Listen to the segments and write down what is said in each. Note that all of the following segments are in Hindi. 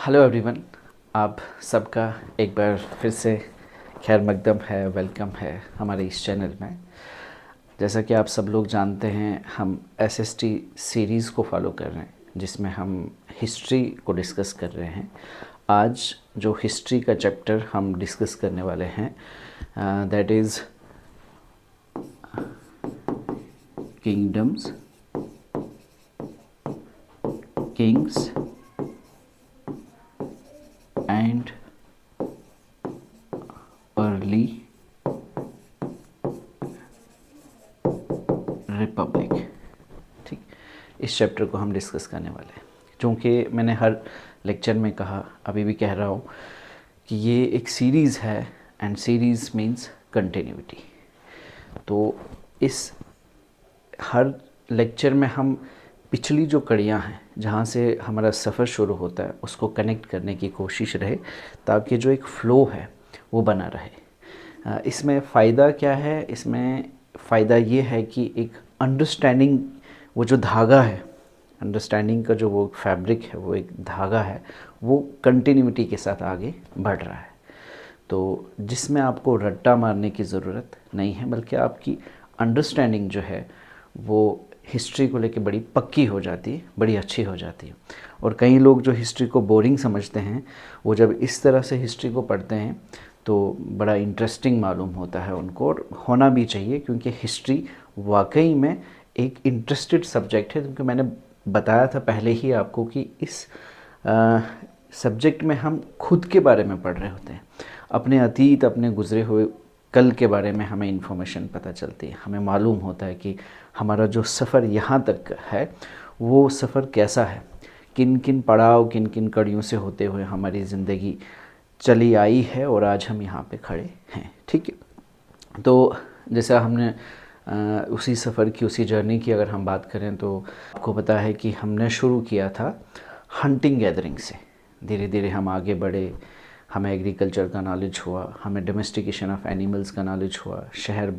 Hello everyone. आप सबका एक बार फिर से खैर मकदम है, वेलकम है हमारे इस चैनल में। जैसा कि आप सब लोग जानते हैं, हम एसएसटी सीरीज़ को फॉलो कर रहे हैं जिसमें हम हिस्ट्री को डिस्कस कर रहे हैं। आज जो हिस्ट्री का चैप्टर हम डिस्कस करने वाले हैं that is kingdoms, Kings and early Republic. ठीक, इस चैप्टर को हम डिस्कस करने वाले हैं। क्योंकि मैंने हर लेक्चर में कहा, अभी भी कह रहा हूँ कि ये एक सीरीज़ है एंड सीरीज़ मीन्स कंटिन्यूटी। तो इस हर लेक्चर में हम पिछली जो कड़ियाँ हैं जहाँ से हमारा सफ़र शुरू होता है उसको कनेक्ट करने की कोशिश रहे, ताकि जो एक फ़्लो है वो बना रहे। इसमें फ़ायदा क्या है? इसमें फ़ायदा ये है कि एक अंडरस्टैंडिंग, वो जो धागा है, अंडरस्टैंडिंग का जो वो फैब्रिक है, वो एक धागा है, वो कंटिन्यूटी के साथ आगे बढ़ रहा है। तो जिसमें आपको रट्टा मारने की ज़रूरत नहीं है, बल्कि आपकी अंडरस्टैंडिंग जो है वो हिस्ट्री को लेके बड़ी पक्की हो जाती है, बड़ी अच्छी हो जाती है। और कई लोग जो हिस्ट्री को बोरिंग समझते हैं, वो जब इस तरह से हिस्ट्री को पढ़ते हैं तो बड़ा इंटरेस्टिंग मालूम होता है उनको, और होना भी चाहिए, क्योंकि हिस्ट्री वाकई में एक इंटरेस्टेड सब्जेक्ट है। क्योंकि मैंने बताया था पहले ही आपको कि इस सब्जेक्ट में हम खुद के बारे में पढ़ रहे होते हैं, अपने अतीत, अपने गुजरे हुए कल के बारे में हमें इन्फॉर्मेशन पता चलती है। हमें मालूम होता है कि हमारा जो सफ़र यहाँ तक है वो सफ़र कैसा है, किन किन पड़ाव, किन किन कड़ियों से होते हुए हमारी ज़िंदगी चली आई है और आज हम यहाँ पे खड़े हैं। ठीक है, तो जैसा हमने उसी सफ़र की, उसी जर्नी की अगर हम बात करें तो आपको पता है कि हमने शुरू किया था हंटिंग गैदरिंग से। धीरे धीरे हम आगे बढ़े, हमें एग्रीकल्चर का नॉलेज हुआ, हमें डोमेस्टिकेशन ऑफ एनिमल्स का नॉलेज हुआ, शहर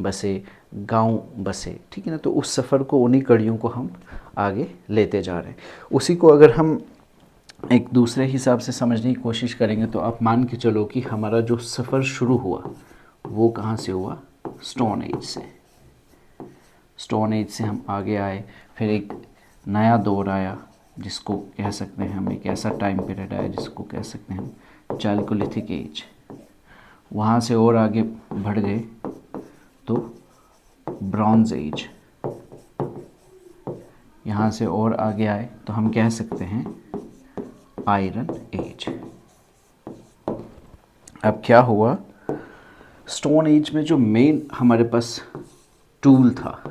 बसे, गांव बसे। ठीक है ना, तो उस सफ़र को, उन्हीं कड़ियों को हम आगे लेते जा रहे हैं। उसी को अगर हम एक दूसरे हिसाब से समझने की कोशिश करेंगे तो आप मान के चलो कि हमारा जो सफ़र शुरू हुआ वो कहाँ से हुआ? स्टोन एज से। स्टोन एज से हम आगे आए, फिर एक नया दौर आया जिसको कह सकते हैं हम, एक ऐसा टाइम पीरियड आया जिसको कह सकते हैं हम चालकोलिथिक एज। वहाँ से और आगे बढ़ गए तो ब्रॉन्ज एज। यहाँ से और आगे आए तो हम कह सकते हैं आयरन एज। अब क्या हुआ? स्टोन एज में जो मेन हमारे पास टूल था,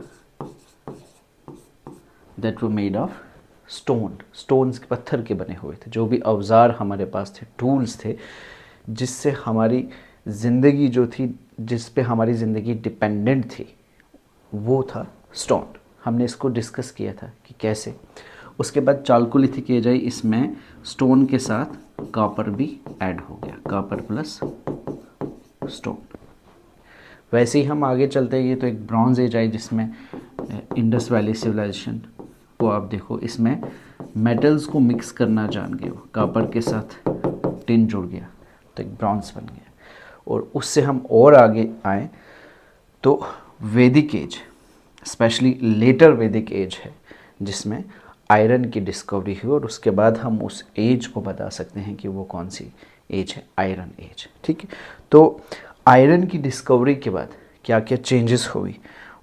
दैट वो मेड ऑफ स्टोन्स के, पत्थर के बने हुए थे। जो भी औजार हमारे पास थे, टूल्स थे, जिससे हमारी ज़िंदगी जो थी, जिस पे हमारी ज़िंदगी डिपेंडेंट थी, वो था स्टोन। हमने इसको डिस्कस किया था कि कैसे। उसके बाद चालकोलिथिक एज आई, इसमें स्टोन के साथ कॉपर भी ऐड हो गया, कॉपर प्लस स्टोन। वैसे ही हम आगे चलते गए तो एक ब्रॉन्ज एज आई जिसमें इंडस वैली सिविलाइजेशन को आप देखो, इसमें मेटल्स को मिक्स करना जान गए, कॉपर के साथ टिन जुड़ गया तो एक ब्रॉन्ज बन गया। और उससे हम और आगे आए तो वैदिक as, specially letter Vedic as है जिसमें आयरन की डिस्कवरी हुई, और उसके बाद हम उस एज को बता सकते हैं कि वो कौन सी एज है, आयरन एज। ठीक है, तो आयरन की डिस्कवरी के बाद क्या क्या चेंजेस हुई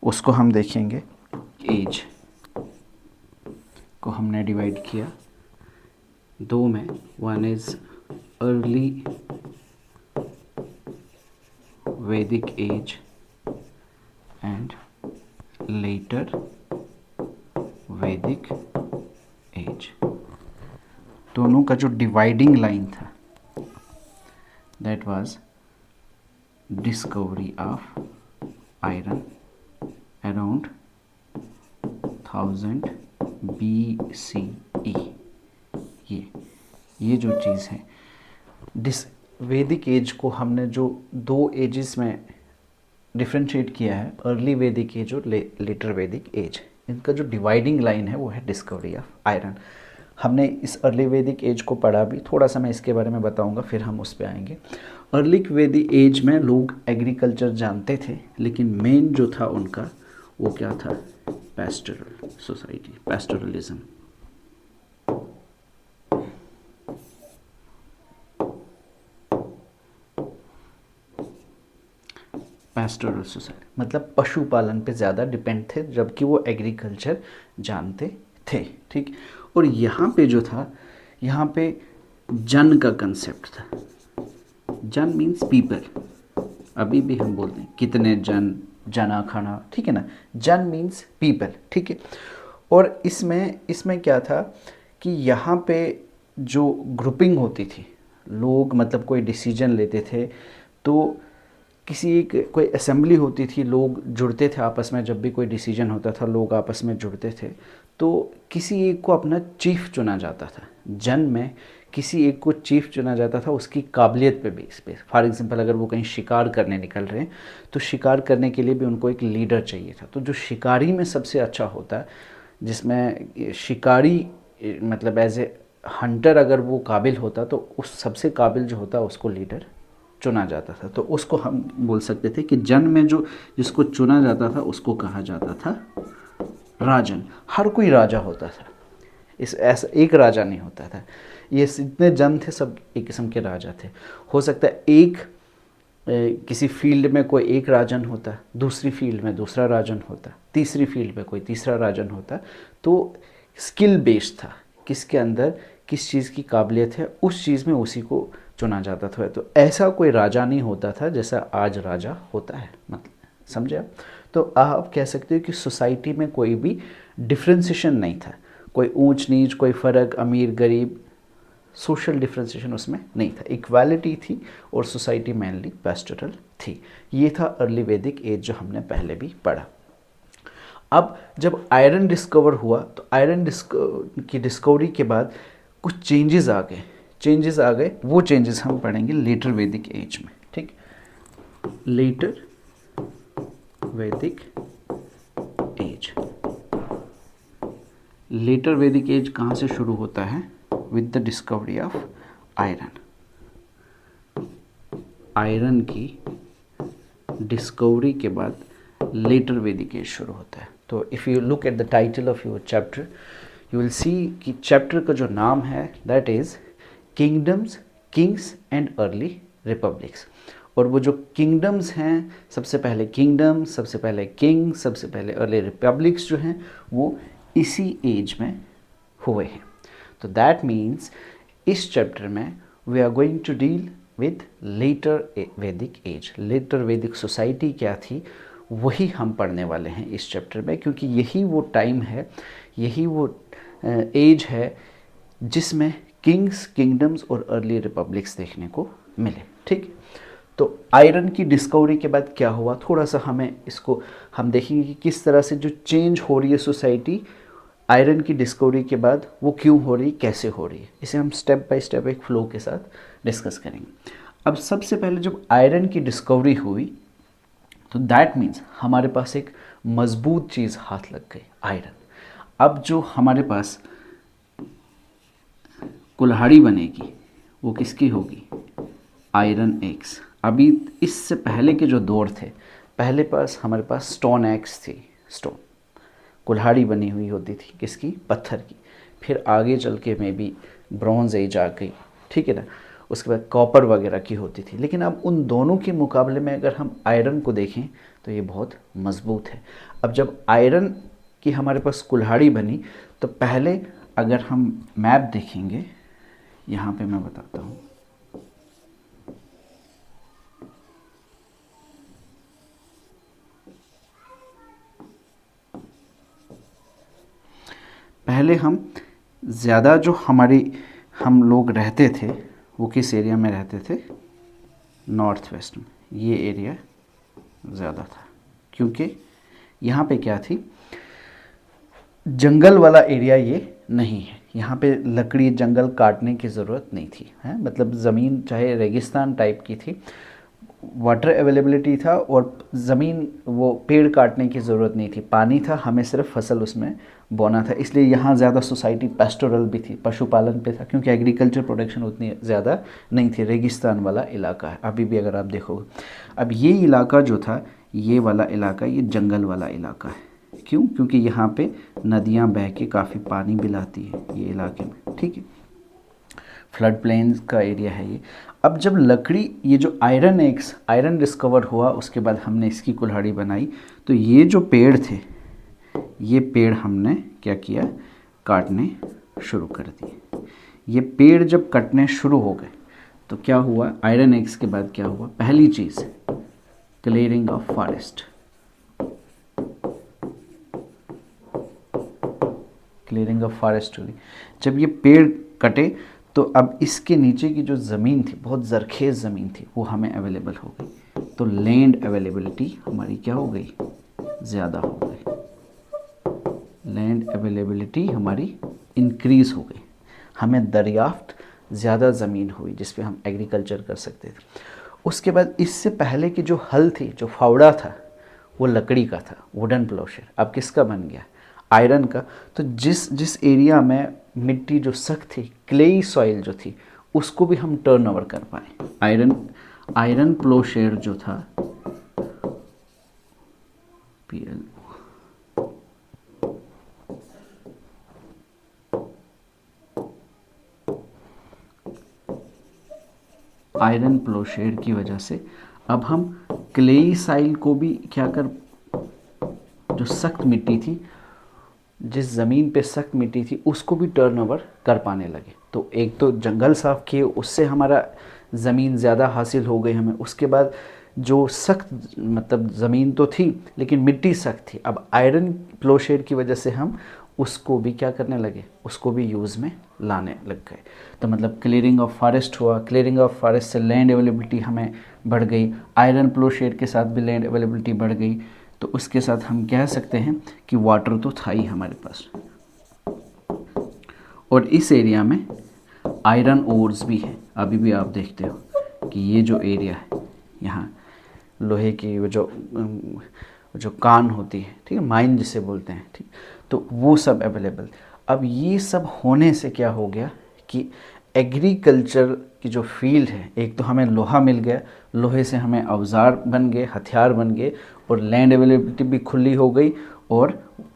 उसको हम देखेंगे। एज को हमने डिवाइड किया दो में, वन इज अर्ली वैदिक as and later Vedic as. दोनों का जो डिवाइडिंग लाइन था that was discovery of iron around 1000 BCE। ये जो चीज़ है, वैदिक एज को हमने जो दो एजेस में डिफ्रेंशिएट किया है, अर्ली वैदिक एज और लेटर वैदिक एज, इनका जो डिवाइडिंग लाइन है वो है डिस्कवरी ऑफ आयरन। हमने इस अर्ली वैदिक एज को पढ़ा भी, थोड़ा सा मैं इसके बारे में बताऊंगा, फिर हम उस पे आएंगे। अर्ली वैदिक एज में लोग एग्रीकल्चर जानते थे, लेकिन मेन जो था उनका वो क्या था, pastoral society, pastoralism. Pastoral society मतलब पशुपालन पे ज़्यादा डिपेंड थे, जबकि वो एग्रीकल्चर जानते थे, ठीक। और यहाँ पे जो था, यहाँ पे जन का कंसेप्ट था। जन मीन्स पीपल, अभी भी हम बोलते हैं कितने जन, जना खाना, ठीक है ना। जन मीन्स पीपल, ठीक है। और इसमें क्या था कि यहाँ पे जो ग्रुपिंग होती थी, लोग मतलब कोई डिसीजन लेते थे, तो किसी एक कोई असेंबली होती थी, लोग जुड़ते थे आपस में, जब भी कोई डिसीजन होता था लोग आपस में जुड़ते थे, तो किसी एक को अपना चीफ चुना जाता था। जन में किसी एक को चीफ चुना जाता था उसकी काबिलियत पे बेस पे। फॉर एग्जांपल अगर वो कहीं शिकार करने निकल रहे हैं, तो शिकार करने के लिए भी उनको एक लीडर चाहिए था। तो जो शिकारी में सबसे अच्छा होता है, जिसमें शिकारी मतलब एज ए हंटर अगर वो काबिल होता, तो उस सबसे काबिल जो होता उसको लीडर चुना जाता था। तो उसको हम बोल सकते थे कि जन में जो जिसको चुना जाता था उसको कहा जाता था राजन। हर कोई राजा होता था, इस ऐसा एक राजा नहीं होता था। ये जितने जन थे सब एक किस्म के राजा थे। हो सकता है एक किसी फील्ड में कोई एक राजन होता, दूसरी फील्ड में दूसरा राजन होता, तीसरी फील्ड में कोई तीसरा राजन होता। तो स्किल बेस्ड था, किसके अंदर किस चीज़ की काबिलियत है उस चीज़ में उसी को चुना जाता था। तो ऐसा कोई राजा नहीं होता था जैसा आज राजा होता है, मतलब समझे आप। तो आप कह सकते हो कि सोसाइटी में कोई भी डिफ्रेंसिएशन नहीं था, कोई ऊंच नीच, कोई फ़र्क, अमीर गरीब, सोशल डिफ्रेंसिएशन उसमें नहीं था, इक्वालिटी थी। और सोसाइटी मेनली पैस्टोरल थी। ये था अर्ली वैदिक एज जो हमने पहले भी पढ़ा। अब जब आयरन डिस्कवर हुआ, तो आयरन की डिस्कवरी के बाद कुछ चेंजेस आ गए। वो चेंजेस हम पढ़ेंगे लेटर वैदिक एज में, ठीक। Letter Vedic age, later Vedic as कहाँ से शुरू होता है, with the discovery of iron. Iron की डिस्कवरी के बाद लेटर वैदिक एज शुरू होता है। तो if you look at the title of your chapter, you will see कि चैप्टर का जो नाम है that is kingdoms, Kings and early republics. और वो जो किंगडम्स हैं, सबसे पहले किंगडम, सबसे पहले किंग, सबसे पहले अर्ली रिपब्लिक्स जो हैं वो इसी एज में हुए हैं। तो दैट मीन्स इस चैप्टर में we are going to deal with later Vedic age. Later Vedic society क्या थी वही हम पढ़ने वाले हैं इस चैप्टर में, क्योंकि यही वो टाइम है, यही वो एज है जिसमें किंग्स, किंगडम्स और अर्ली रिपब्लिक्स देखने को मिले, ठीक। तो आयरन की डिस्कवरी के बाद क्या हुआ, थोड़ा सा हमें इसको हम देखेंगे कि किस तरह से जो चेंज हो रही है सोसाइटी आयरन की डिस्कवरी के बाद, वो क्यों हो रही, कैसे हो रही है। इसे हम स्टेप बाय स्टेप एक फ्लो के साथ डिस्कस करेंगे। अब सबसे पहले जब आयरन की डिस्कवरी हुई, तो दैट मीन्स हमारे पास एक मजबूत चीज़ हाथ लग गई, आयरन। अब जो हमारे पास कुल्हाड़ी बनेगी वो किसकी होगी, आयरन एक्स। अभी इससे पहले के जो दौर थे, पहले हमारे पास स्टोन एक्स थी, स्टोन कुल्हाड़ी बनी हुई होती थी, किसकी, पत्थर की। फिर आगे चल के में भी ब्रॉन्ज एज आ गई, ठीक है ना। उसके बाद कॉपर वगैरह की होती थी। लेकिन अब उन दोनों के मुकाबले में अगर हम आयरन को देखें तो ये बहुत मजबूत है। अब जब आयरन की हमारे पास कुल्हाड़ी बनी, तो पहले अगर हम मैप देखेंगे, यहाँ पे मैं बताता हूँ, पहले हम ज़्यादा जो हम लोग रहते थे वो किस एरिया में रहते थे, नॉर्थ वेस्ट में। ये एरिया ज़्यादा था क्योंकि यहाँ पे क्या थी, जंगल वाला एरिया ये नहीं है। यहाँ पे लकड़ी जंगल काटने की ज़रूरत नहीं थी, है मतलब ज़मीन चाहे रेगिस्तान टाइप की थी, वाटर अवेलेबिलिटी था और ज़मीन वो पेड़ काटने की ज़रूरत नहीं थी, पानी था, हमें सिर्फ फसल उसमें बोना था, इसलिए यहाँ ज़्यादा सोसाइटी पेस्टोरल भी थी, पशुपालन पे था, क्योंकि एग्रीकल्चर प्रोडक्शन उतनी ज़्यादा नहीं थी, रेगिस्तान वाला इलाका है अभी भी अगर आप देखोगे। अब ये इलाका जो था, ये वाला इलाका, ये जंगल वाला इलाका है। क्यों? क्योंकि यहाँ पे नदियाँ बह के काफ़ी पानी भी लाती है ये इलाके में, ठीक है। फ्लड प्लेन्स का एरिया है ये। अब जब लकड़ी, ये जो आयरन डिस्कवर हुआ, उसके बाद हमने इसकी कुल्हाड़ी बनाई, तो ये जो पेड़ थे, ये पेड़ हमने क्या किया, काटने शुरू कर दिए। ये पेड़ जब कटने शुरू हो गए तो क्या हुआ, आयरन एग्स के बाद क्या हुआ, पहली चीज़ clearing of forest. Clearing of forest हुई। जब ये पेड़ कटे तो अब इसके नीचे की जो ज़मीन थी, बहुत ज़रखेज़ ज़मीन थी, वो हमें अवेलेबल हो गई। तो लैंड अवेलेबिलिटी हमारी क्या हो गई, ज़्यादा हो गई। लैंड अवेलेबिलिटी हमारी इंक्रीज़ हो गई, हमें दरियाफ्त ज़्यादा ज़मीन हुई जिस पे हम एग्रीकल्चर कर सकते थे। उसके बाद इससे पहले की जो हल थी, जो फावड़ा था, वो लकड़ी का था, वुडन प्लोशर। अब किसका बन गया, आयरन का। तो जिस एरिया में मिट्टी जो सख्त थी, क्लेई सॉइल जो थी, उसको भी हम टर्न ओवर कर पाए। आयरन प्लोशेयर जो था, PL, आयरन प्लोशेयर की वजह से अब हम क्लेई साइल को भी क्या कर, जो सख्त मिट्टी थी, जिस ज़मीन पे सख्त मिट्टी थी, उसको भी टर्न ओवर कर पाने लगे। तो एक तो जंगल साफ़ किए, उससे हमारा ज़मीन ज़्यादा हासिल हो गई हमें। उसके बाद जो सख्त, मतलब ज़मीन तो थी लेकिन मिट्टी सख्त थी, अब आयरन प्लोशेड की वजह से हम उसको भी क्या करने लगे, उसको भी यूज़ में लाने लग गए। तो मतलब क्लियरिंग ऑफ फॉरेस्ट हुआ, क्लियरिंग ऑफ फॉरेस्ट से लैंड अवेलेबिलिटी हमें बढ़ गई, आयरन प्लोशेड के साथ भी लैंड अवेलेबिलिटी बढ़ गई। तो उसके साथ हम कह सकते हैं कि वाटर तो था ही हमारे पास। और इस एरिया में आयरन ओर्स भी हैं, अभी भी आप देखते हो कि ये जो एरिया है, यहाँ लोहे की वो जो कान होती है, ठीक है, माइन जिसे बोलते हैं, ठीक, तो वो सब अवेलेबल। अब ये सब होने से क्या हो गया कि एग्रीकल्चर की जो फील्ड है, एक तो हमें लोहा मिल गया, लोहे से हमें औजार बन गए, हथियार बन गए, और लैंड अवेलेबिलिटी भी खुली हो गई और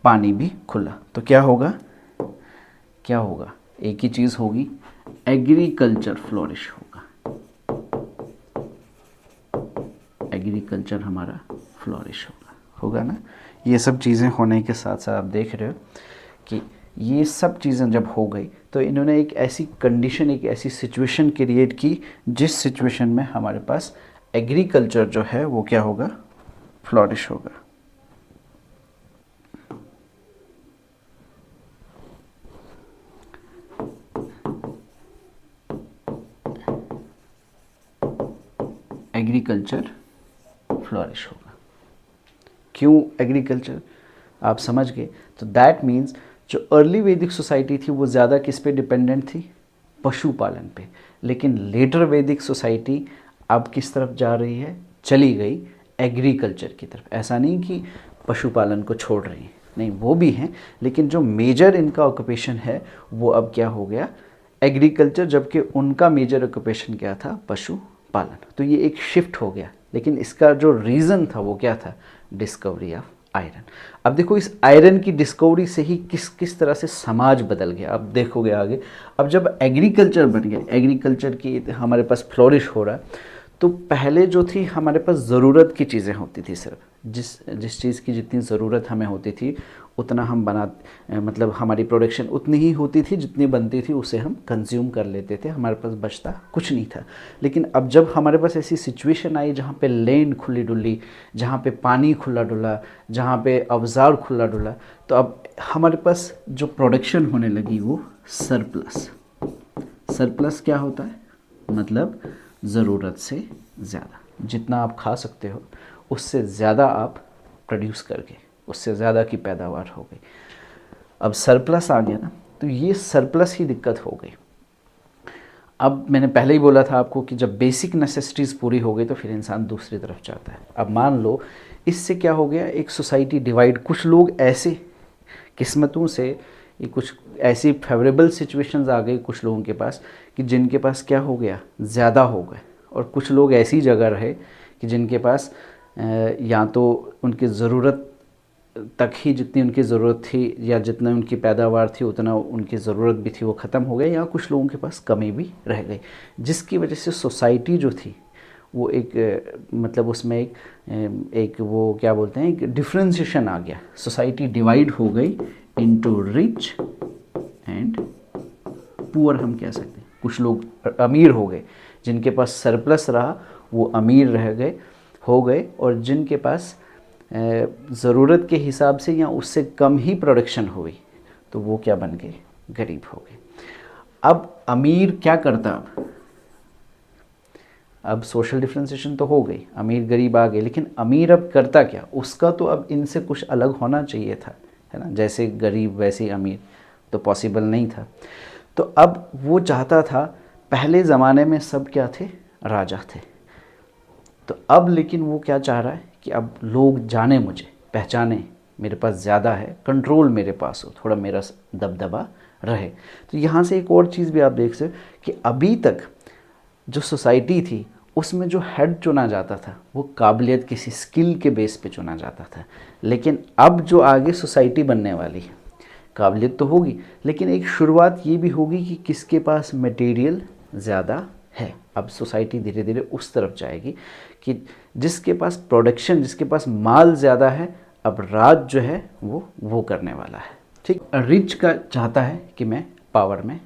पानी भी खुला। तो क्या होगा, एक ही चीज़ होगी, एग्रीकल्चर फ्लोरिश होगा, एग्रीकल्चर हमारा फ्लोरिश होगा ना। ये सब चीज़ें होने के साथ साथ आप देख रहे हो कि ये सब चीज़ें जब हो गई तो इन्होंने एक ऐसी कंडीशन, एक ऐसी सिचुएशन क्रिएट की जिस सिचुएशन में हमारे पास एग्रीकल्चर जो है वो क्या होगा, फ्लोरिश होगा। एग्रीकल्चर फ्लोरिश होगा। क्यों एग्रीकल्चर, आप समझ गए। तो दैट मीन्स जो अर्ली वैदिक सोसाइटी थी वो ज़्यादा किस पे डिपेंडेंट थी, पशुपालन पे। लेकिन लेटर वैदिक सोसाइटी अब किस तरफ जा रही है, चली गई एग्रीकल्चर की तरफ। ऐसा नहीं कि पशुपालन को छोड़ रही है, नहीं, वो भी हैं, लेकिन जो मेजर इनका ऑक्यूपेशन है वो अब क्या हो गया, एग्रीकल्चर, जबकि उनका मेजर ऑक्यूपेशन क्या था, पशुपालन। तो ये एक शिफ्ट हो गया। लेकिन इसका जो रीज़न था वो क्या था, डिस्कवरी ऑफ आयरन। अब देखो इस आयरन की डिस्कवरी से ही किस किस तरह से समाज बदल गया, अब देखोगे आगे। अब जब एग्रीकल्चर बन गया, एग्रीकल्चर की हमारे पास फ्लोरिश हो रहा है, तो पहले जो थी हमारे पास ज़रूरत की चीज़ें होती थी, सिर्फ जिस चीज़ की जितनी ज़रूरत हमें होती थी उतना हम मतलब हमारी प्रोडक्शन उतनी ही होती थी, जितनी बनती थी उसे हम कंज्यूम कर लेते थे, हमारे पास बचता कुछ नहीं था। लेकिन अब जब हमारे पास ऐसी सिचुएशन आई जहाँ पे लैंड खुली डुली, जहाँ पे पानी खुला डुला, जहाँ पे औजार खुला डुला, तो अब हमारे पास जो प्रोडक्शन होने लगी वो सरप्लस। सरप्लस क्या होता है, मतलब ज़रूरत से ज़्यादा, जितना आप खा सकते हो उससे ज़्यादा आप प्रोड्यूस करके, उससे ज़्यादा की पैदावार हो गई। अब सरप्लस आ गया ना, तो ये सरप्लस ही दिक्कत हो गई। अब मैंने पहले ही बोला था आपको कि जब बेसिक नेसेसिटीज़ पूरी हो गई तो फिर इंसान दूसरी तरफ जाता है। अब मान लो इससे क्या हो गया, एक सोसाइटी डिवाइड, कुछ लोग ऐसे किस्मतों से ये कुछ ऐसी फेवरेबल सिचुएशंस आ गई कुछ लोगों के पास कि जिनके पास क्या हो गया, ज़्यादा हो गए, और कुछ लोग ऐसी जगह रहे कि जिनके पास या तो उनकी ज़रूरत तक ही जितनी उनकी ज़रूरत थी या जितना उनकी पैदावार थी उतना उनकी ज़रूरत भी थी वो ख़त्म हो गई, या कुछ लोगों के पास कमी भी रह गई, जिसकी वजह से सोसाइटी जो थी वो एक मतलब उसमें एक वो क्या बोलते हैं, एक डिफ्रेंशिएशन आ गया। सोसाइटी डिवाइड हो गई इनटू रिच एंड पुअर, हम कह सकते हैं। कुछ लोग अमीर हो गए, जिनके पास सरप्लस रहा वो अमीर रह गए हो गए, और जिनके पास ज़रूरत के हिसाब से या उससे कम ही प्रोडक्शन हुई तो वो क्या बन गए, गरीब हो गए। अब अमीर क्या करता, अब सोशल डिफ्रेंसिएशन तो हो गई, अमीर गरीब आ गए, लेकिन अमीर अब करता क्या, उसका तो अब इनसे कुछ अलग होना चाहिए था, है ना। जैसे गरीब वैसे अमीर तो पॉसिबल नहीं था। तो अब वो चाहता था, पहले ज़माने में सब क्या थे, राजा थे, तो अब लेकिन वो क्या चाह रहा है कि अब लोग जाने मुझे, पहचाने, मेरे पास ज़्यादा है, कंट्रोल मेरे पास हो, थोड़ा मेरा दबदबा रहे। तो यहाँ से एक और चीज़ भी आप देख सकते हो कि अभी तक जो सोसाइटी थी उसमें जो हेड चुना जाता था वो काबिलियत, किसी स्किल के बेस पे चुना जाता था, लेकिन अब जो आगे सोसाइटी बनने वाली है, काबिलियत तो होगी लेकिन एक शुरुआत ये भी होगी कि किसके पास मटेरियल ज़्यादा है। अब सोसाइटी धीरे धीरे उस तरफ जाएगी कि जिसके पास प्रोडक्शन, जिसके पास माल ज़्यादा है, अब राज जो है वो करने वाला है। ठीक, रिच का चाहता है कि मैं पावर में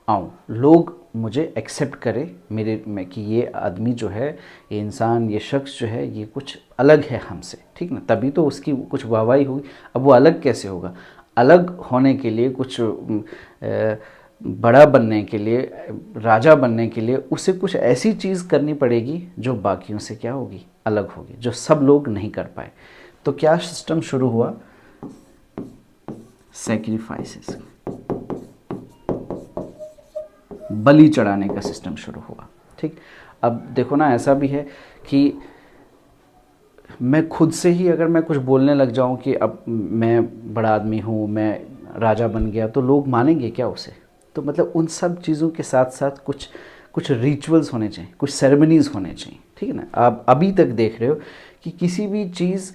आऊँ, लोग मुझे एक्सेप्ट करें मेरे में कि ये आदमी जो है, ये इंसान, ये शख्स जो है, ये कुछ अलग है हमसे, ठीक ना, तभी तो उसकी कुछ वाहवाही होगी। अब वो अलग कैसे होगा, अलग होने के लिए, कुछ बड़ा बनने के लिए, राजा बनने के लिए उसे कुछ ऐसी चीज़ करनी पड़ेगी जो बाकियों से क्या होगी, अलग होगी, जो सब लोग नहीं कर पाए। तो क्या सिस्टम शुरू हुआ, सैक्रिफाइसेस, बलि चढ़ाने का सिस्टम शुरू हुआ। ठीक, अब देखो ना, ऐसा भी है कि मैं खुद से ही अगर मैं कुछ बोलने लग जाऊं कि अब मैं बड़ा आदमी हूं, मैं राजा बन गया, तो लोग मानेंगे क्या उसे। तो मतलब उन सब चीज़ों के साथ साथ कुछ कुछ रिचुअल्स होने चाहिए, कुछ सेरेमनीज़ होने चाहिए, ठीक है ना। आप अभी तक देख रहे हो कि किसी भी चीज़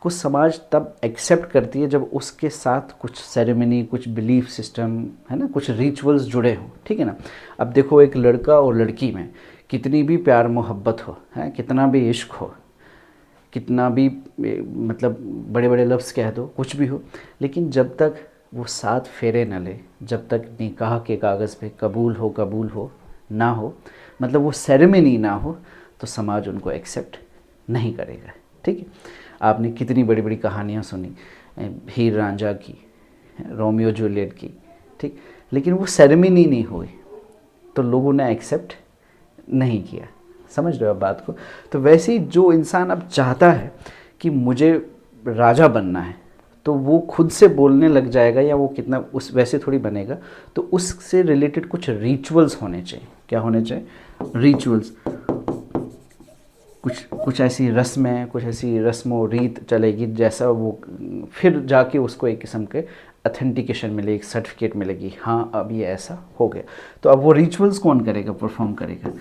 को समाज तब एक्सेप्ट करती है जब उसके साथ कुछ सेरेमनी, कुछ बिलीफ सिस्टम, है ना, कुछ रिचुअल्स जुड़े हों, ठीक है ना। अब देखो, एक लड़का और लड़की में कितनी भी प्यार मोहब्बत हो, है, कितना भी इश्क हो, कितना भी मतलब बड़े बड़े लफ्ज़ कह दो, कुछ भी हो, लेकिन जब तक वो 7 फेरे न ले, जब तक निकाह के कागज़ पे कबूल हो ना हो, मतलब वो सेरेमनी ना हो, तो समाज उनको एक्सेप्ट नहीं करेगा। ठीक है, आपने कितनी बड़ी बड़ी कहानियाँ सुनी, हीर रांझा की, रोमियो जूलियट की, ठीक, लेकिन वो सेरेमनी नहीं हुई तो लोगों ने एक्सेप्ट नहीं किया। समझ रहे हो आप बात को। तो वैसे ही जो इंसान अब चाहता है कि मुझे राजा बनना है, तो वो खुद से बोलने लग जाएगा, या वो कितना उस वैसे थोड़ी बनेगा, तो उससे रिलेटेड कुछ रिचुअल्स होने चाहिए। क्या होने चाहिए, रिचुअल्स, कुछ ऐसी रस्में, कुछ ऐसी रस्मों रीत चलेगी, जैसा वो फिर जाके उसको एक किस्म के अथेंटिकेशन मिलेगी, एक सर्टिफिकेट मिलेगी, हाँ अब ये ऐसा हो गया। तो अब वो रिचुअल्स कौन करेगा, परफॉर्म करेगा,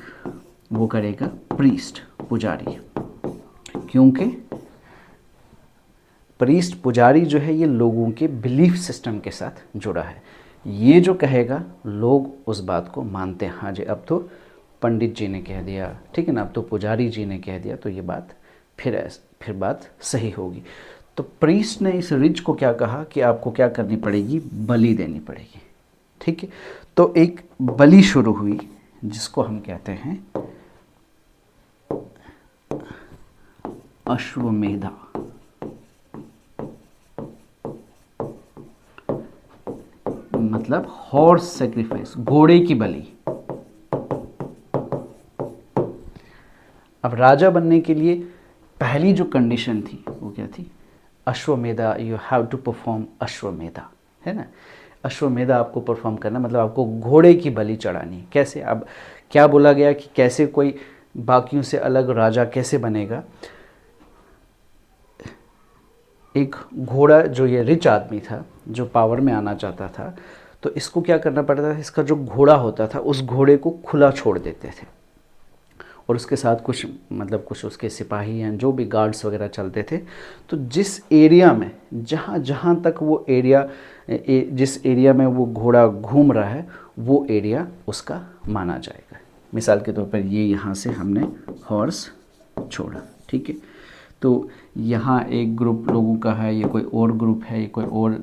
वो करेगा प्रीस्ट, पुजारी। क्योंकि प्रीस्ट, पुजारी जो है, ये लोगों के बिलीफ सिस्टम के साथ जुड़ा है। ये जो कहेगा लोग उस बात को मानते हैं, हाँ जी अब तो पंडित जी ने कह दिया, ठीक है ना, अब तो पुजारी जी ने कह दिया, तो ये बात फिर बात सही होगी। तो प्रीस्ट ने इस रिच को क्या कहा कि आपको क्या करनी पड़ेगी, बलि देनी पड़ेगी। ठीक है, तो एक बलि शुरू हुई जिसको हम कहते हैं अश्वमेधा। मतलब हॉर्स सेक्रीफाइस, घोड़े की बलि। अब राजा बनने के लिए पहली जो कंडीशन थी वो क्या थी, Ashvamedha, you have to perform Ashvamedha, है ना। अश्वमेधा आपको परफॉर्म करना, मतलब आपको घोड़े की बलि चढ़ानी। कैसे, अब क्या बोला गया कि कैसे कोई बाकियों से अलग राजा कैसे बनेगा, एक घोड़ा जो ये रिच आदमी था जो पावर में आना चाहता था, तो इसको क्या करना पड़ता था, इसका जो घोड़ा होता था उस घोड़े को खुला छोड़ देते थे और उसके साथ कुछ मतलब कुछ उसके सिपाही हैं जो भी गार्ड्स वगैरह चलते थे। तो जिस एरिया में जहाँ जहाँ तक वो एरिया जिस एरिया में वो घोड़ा घूम रहा है वो एरिया उसका माना जाएगा। मिसाल के तौर पर ये यहाँ से हमने हॉर्स छोड़ा, ठीक है, तो यहाँ एक ग्रुप लोगों का है, ये कोई और ग्रुप है, ये कोई और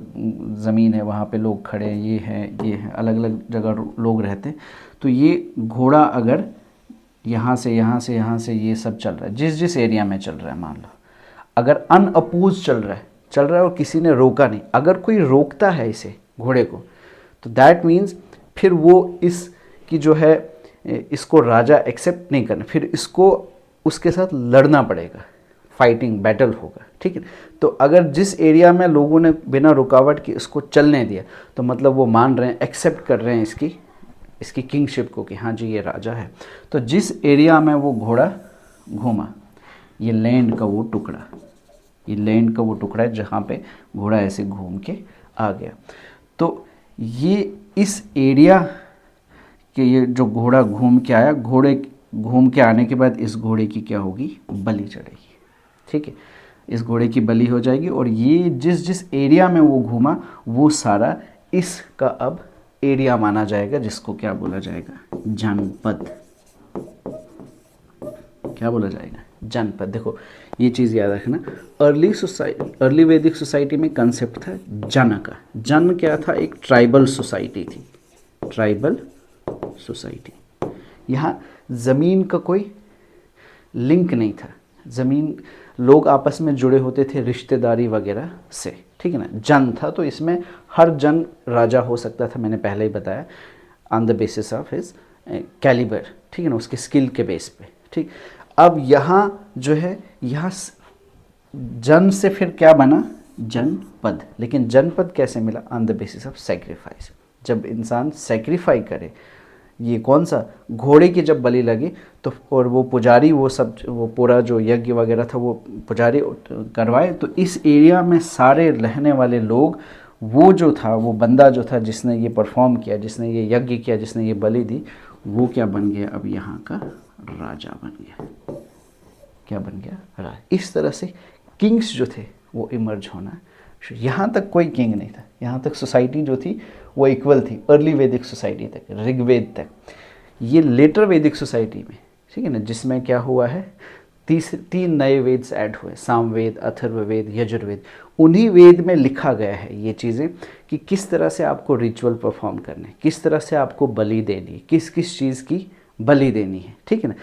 ज़मीन है, वहाँ पे लोग खड़े हैं, ये है, अलग अलग जगह लोग रहते हैं। तो ये घोड़ा अगर यहाँ से यहाँ से यहाँ से ये सब चल रहा है, जिस जिस एरिया में चल रहा है, मान लो अगर अनअपोज चल रहा है और किसी ने रोका नहीं, अगर कोई रोकता है इसे घोड़े को, तो दैट मीन्स फिर वो इसकी जो है इसको राजा एक्सेप्ट नहीं करना, फिर इसको उसके साथ लड़ना पड़ेगा, फाइटिंग बैटल होगा, ठीक है। तो अगर जिस एरिया में लोगों ने बिना रुकावट के इसको चलने दिया तो मतलब वो मान रहे हैं, एक्सेप्ट कर रहे हैं इसकी किंगशिप को कि हाँ जी ये राजा है। तो जिस एरिया में वो घोड़ा घूमा, ये लैंड का वो टुकड़ा, ये लैंड का वो टुकड़ा है जहाँ पे घोड़ा ऐसे घूम के आ गया। तो ये इस एरिया के ये जो घोड़ा घूम के आया, घोड़े घूम के आने के बाद इस घोड़े की क्या होगी, बलि चढ़ेगी, ठीक है, इस घोड़े की बलि हो जाएगी। और ये जिस जिस एरिया में वो घूमा वो सारा इसका अब एरिया माना जाएगा, जिसको क्या बोला जाएगा, जनपद। क्या बोला जाएगा, जनपद। देखो ये चीज़ याद रखना, अर्ली वैदिक सोसाइटी में कंसेप्ट था जन का। जन क्या था, एक ट्राइबल सोसाइटी थी, ट्राइबल सोसाइटी। यहाँ ज़मीन का कोई लिंक नहीं था, ज़मीन लोग आपस में जुड़े होते थे रिश्तेदारी वगैरह से, ठीक है ना। जन था तो इसमें हर जन राजा हो सकता था, मैंने पहले ही बताया, on the basis of his calibre, ठीक है ना, उसके स्किल के बेस पे, ठीक। अब यहाँ जो है, यहाँ जन से फिर क्या बना, जनपद। लेकिन जनपद कैसे मिला, on the basis of sacrifice. जब इंसान सेक्रीफाई करे, ये कौन सा, घोड़े की जब बलि लगी तो, और वो पुजारी वो सब वो पूरा जो यज्ञ वगैरह था वो पुजारी करवाए, तो इस एरिया में सारे रहने वाले लोग, वो जो था, वो बंदा जो था जिसने ये परफॉर्म किया, जिसने ये यज्ञ किया, जिसने ये बलि दी, वो क्या बन गया, अब यहाँ का राजा बन गया। क्या बन गया, राजा। इस तरह से किंग्स जो थे वो इमर्ज होना। यहाँ तक कोई किंग नहीं था, यहाँ तक सोसाइटी जो थी वो इक्वल थी, अर्ली वैदिक सोसाइटी तक, ऋग्वेद तक। ये लेटर वैदिक सोसाइटी में, ठीक है ना, जिसमें क्या हुआ है, 3 नए वेद्स ऐड हुए, सामवेद, अथर्ववेद, यजुर्वेद। उन्हीं वेद में लिखा गया है ये चीज़ें कि किस तरह से आपको रिचुअल परफॉर्म करने, किस तरह से आपको बलि देनी है, किस किस चीज़ की बलि देनी है, ठीक है ना।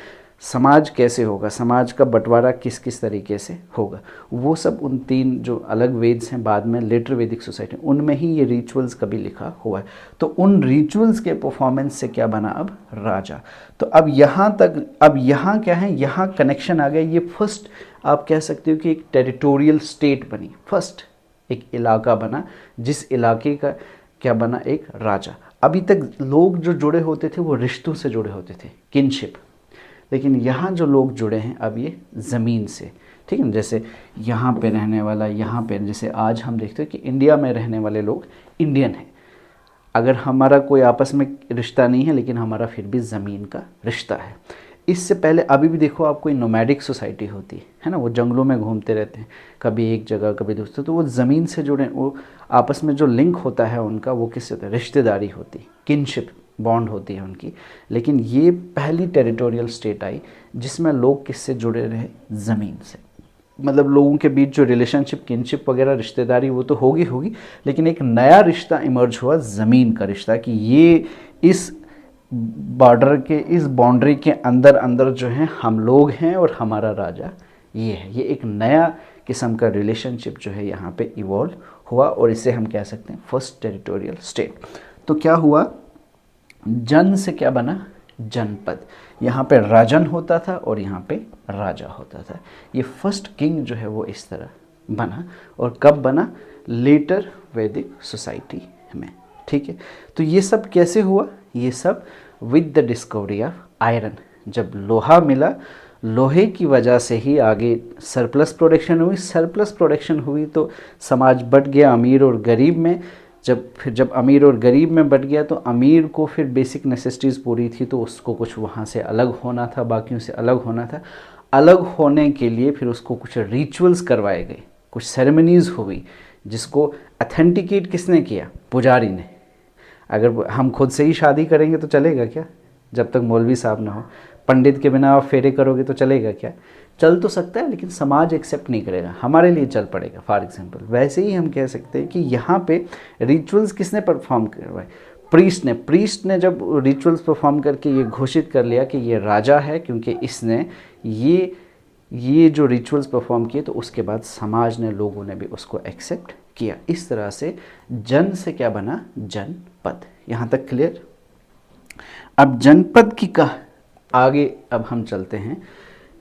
समाज कैसे होगा, समाज का बंटवारा किस किस तरीके से होगा, वो सब उन 3 जो अलग वेद्स हैं बाद में लेटर वैदिक सोसाइटी, उनमें ही ये रिचुअल्स कभी लिखा हुआ है। तो उन रिचुअल्स के परफॉर्मेंस से क्या बना, अब राजा। तो अब यहाँ तक, अब यहाँ क्या है, यहाँ कनेक्शन आ गया। ये फर्स्ट आप कह सकते हो कि एक टेरिटोरियल स्टेट बनी, फर्स्ट एक इलाका बना, जिस इलाके का क्या बना, एक राजा। अभी तक लोग जो जुड़े होते थे वो रिश्तों से जुड़े होते थे, किनशिप। लेकिन यहाँ जो लोग जुड़े हैं अब ये ज़मीन से, ठीक है ना। जैसे यहाँ पे रहने वाला, यहाँ पे जैसे आज हम देखते हैं कि इंडिया में रहने वाले लोग इंडियन हैं, अगर हमारा कोई आपस में रिश्ता नहीं है लेकिन हमारा फिर भी ज़मीन का रिश्ता है। इससे पहले अभी भी देखो आप, कोई नोमैडिक सोसाइटी होती है ना, वो जंगलों में घूमते रहते हैं, कभी एक जगह कभी दूसरी, तो वो ज़मीन से जुड़े, वो आपस में जो लिंक होता है उनका, वो किससे होता है, रिश्तेदारी होती है, किनशिप बॉन्ड होती है उनकी। लेकिन ये पहली टेरिटोरियल स्टेट आई जिसमें लोग किससे जुड़े रहे, ज़मीन से। मतलब लोगों के बीच जो रिलेशनशिप, किनशिप वगैरह, रिश्तेदारी वो तो होगी, लेकिन एक नया रिश्ता इमर्ज हुआ, ज़मीन का रिश्ता, कि ये इस बॉर्डर के, इस बाउंड्री के अंदर अंदर जो है हम लोग हैं और हमारा राजा ये है। ये एक नया किस्म का रिलेशनशिप जो है यहाँ पे इवॉल्व हुआ, और इसे हम कह सकते हैं फर्स्ट टेरिटोरियल स्टेट। तो क्या हुआ, जन से क्या बना, जनपद। यहाँ पे राजन होता था और यहाँ पे राजा होता था। ये फर्स्ट किंग जो है वो इस तरह बना। और कब बना, लेटर वैदिक सोसाइटी में, ठीक है। तो ये सब कैसे हुआ, ये सब with the discovery of iron. जब लोहा मिला, लोहे की वजह से ही आगे सरप्लस प्रोडक्शन हुई। सरप्लस प्रोडक्शन हुई तो समाज बट गया अमीर और गरीब में। जब अमीर और गरीब में बट गया तो अमीर को फिर बेसिक नेसेसिटीज़ पूरी थी तो उसको कुछ वहाँ से अलग होना था, बाकियों से अलग होना था। अलग होने के लिए फिर उसको कुछ रिचुअल्स करवाए गए, कुछ सेरेमनीज़ हुई, जिसको अथेंटिकेट किसने किया? पुजारी ने। अगर हम खुद से ही शादी करेंगे तो चलेगा क्या? जब तक मौलवी साहब ना हो, पंडित के बिना आप फेरे करोगे तो चलेगा क्या? चल तो सकता है लेकिन समाज एक्सेप्ट नहीं करेगा, हमारे लिए चल पड़ेगा फॉर एग्जांपल। वैसे ही हम कह सकते हैं कि यहाँ पे रिचुअल्स किसने परफॉर्म करवाए? प्रीस्ट ने जब रिचुअल्स परफॉर्म करके ये घोषित कर लिया कि ये राजा है क्योंकि इसने ये जो रिचुअल्स परफॉर्म किए, तो उसके बाद समाज ने, लोगों ने भी उसको एक्सेप्ट किया। इस तरह से जन से क्या बना? जनपद। यहाँ तक क्लियर? अब जनपद की आगे अब हम चलते हैं।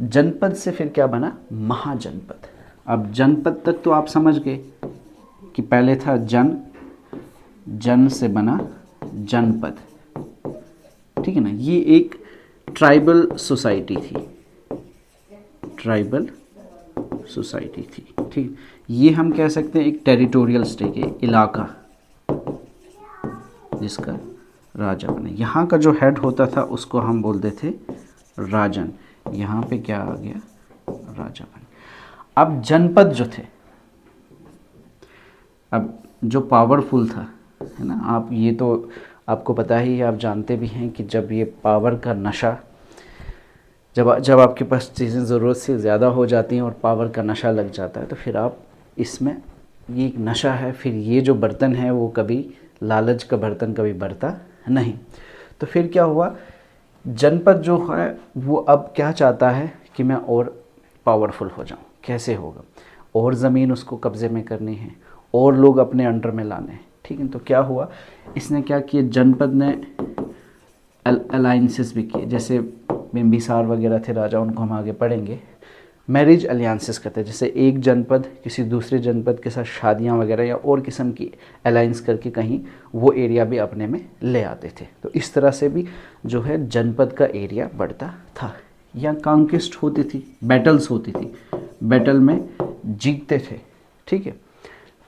जनपद से फिर क्या बना? महाजनपद। अब जनपद तक तो आप समझ गए कि पहले था जन से बना जनपद, ठीक है ना। ये एक ट्राइबल सोसाइटी थी, ठीक। ये हम कह सकते हैं एक टेरिटोरियल स्टेट है, इलाका जिसका राजा बने। यहाँ का जो हेड होता था उसको हम बोलते थे राजन। यहाँ पे क्या आ गया? राजा बने। अब जनपद जो थे, अब जो पावरफुल था, है ना, आप ये तो आपको पता ही है, आप जानते भी हैं कि जब ये पावर का नशा, जब आपके पास चीज़ें ज़रूरत से ज़्यादा हो जाती हैं और पावर का नशा लग जाता है, तो फिर आप इसमें, ये एक नशा है, फिर ये जो बर्तन है वो कभी, लालच का बर्तन कभी बढ़ता नहीं। तो फिर क्या हुआ? जनपद जो है वो अब क्या चाहता है कि मैं और पावरफुल हो जाऊं। कैसे होगा? और ज़मीन उसको कब्ज़े में करनी है, और लोग अपने अंडर में लाने हैं, ठीक है। तो क्या हुआ? इसने क्या किया? जनपद ने अलाइंसेस भी किए। जैसे बिम्बिसार वगैरह थे राजा, उनको हम आगे पढ़ेंगे। मैरिज अलायंसेस करते हैं, जैसे एक जनपद किसी दूसरे जनपद के साथ शादियां वगैरह या और किस्म की अलायंस करके कहीं वो एरिया भी अपने में ले आते थे। तो इस तरह से भी जो है जनपद का एरिया बढ़ता था। या कॉन्क्वेस्ट होती थी, बैटल्स होती थी, बैटल में जीतते थे, ठीक है।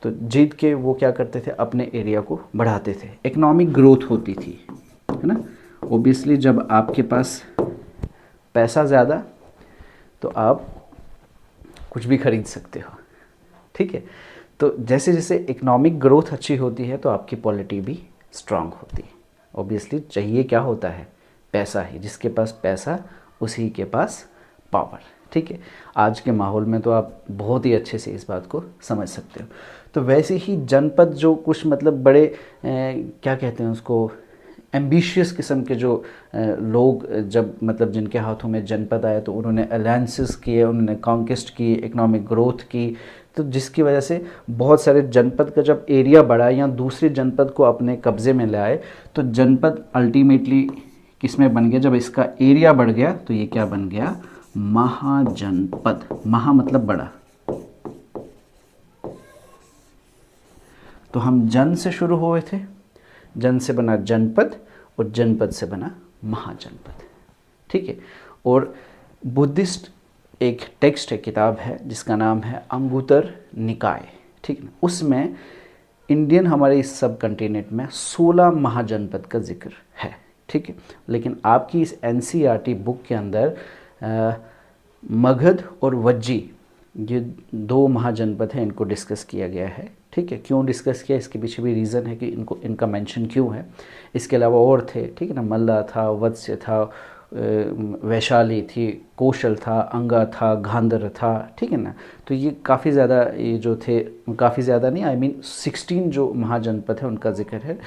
तो जीत के वो क्या करते थे? अपने एरिया को बढ़ाते थे। इकोनॉमिक ग्रोथ होती थी, है ना। ओबियसली जब आपके पास पैसा ज़्यादा, तो आप कुछ भी खरीद सकते हो, ठीक है। तो जैसे जैसे इकोनॉमिक ग्रोथ अच्छी होती है तो आपकी पॉलिटी भी स्ट्रांग होती है। ऑब्वियसली चाहिए क्या होता है? पैसा ही। जिसके पास पैसा उसी के पास पावर, ठीक है। आज के माहौल में तो आप बहुत ही अच्छे से इस बात को समझ सकते हो। तो वैसे ही जनपद जो कुछ मतलब बड़े क्या कहते हैं उसको, एम्बिशियस किस्म के जो लोग, जब मतलब जिनके हाथों में जनपद आया तो उन्होंने अलायंसेस किए, उन्होंने कॉन्क्वेस्ट की, इकोनॉमिक ग्रोथ की। तो जिसकी वजह से बहुत सारे जनपद का जब एरिया बढ़ा या दूसरे जनपद को अपने कब्ज़े में ले आए, तो जनपद अल्टीमेटली किस में बन गया? जब इसका एरिया बढ़ गया तो ये क्या बन गया? महाजनपद। महा मतलब बड़ा। तो हम जन से शुरू हुए थे, जन से बना जनपद और जनपद से बना महाजनपद, ठीक है। और बुद्धिस्ट एक टेक्स्ट है, किताब है जिसका नाम है अंगुतर निकाय, ठीक है। उसमें इंडियन, हमारे इस सब कंटिनेंट में 16 महाजनपद का जिक्र है, ठीक है। लेकिन आपकी इस NCERT बुक के अंदर मगध और वज्जी, ये 2 महाजनपद हैं, इनको डिस्कस किया गया है, ठीक है। क्यों डिस्कस किया, इसके पीछे भी रीज़न है कि इनका मेंशन क्यों है। इसके अलावा और थे, ठीक है ना, मल्ला था, वत्स्य था, वैशाली थी, कौशल था, अंगा था, गांधार था, ठीक है ना। तो ये काफ़ी ज़्यादा, ये जो थे, काफ़ी ज़्यादा नहीं, आई मीन 16 जो महाजनपद है उनका जिक्र है।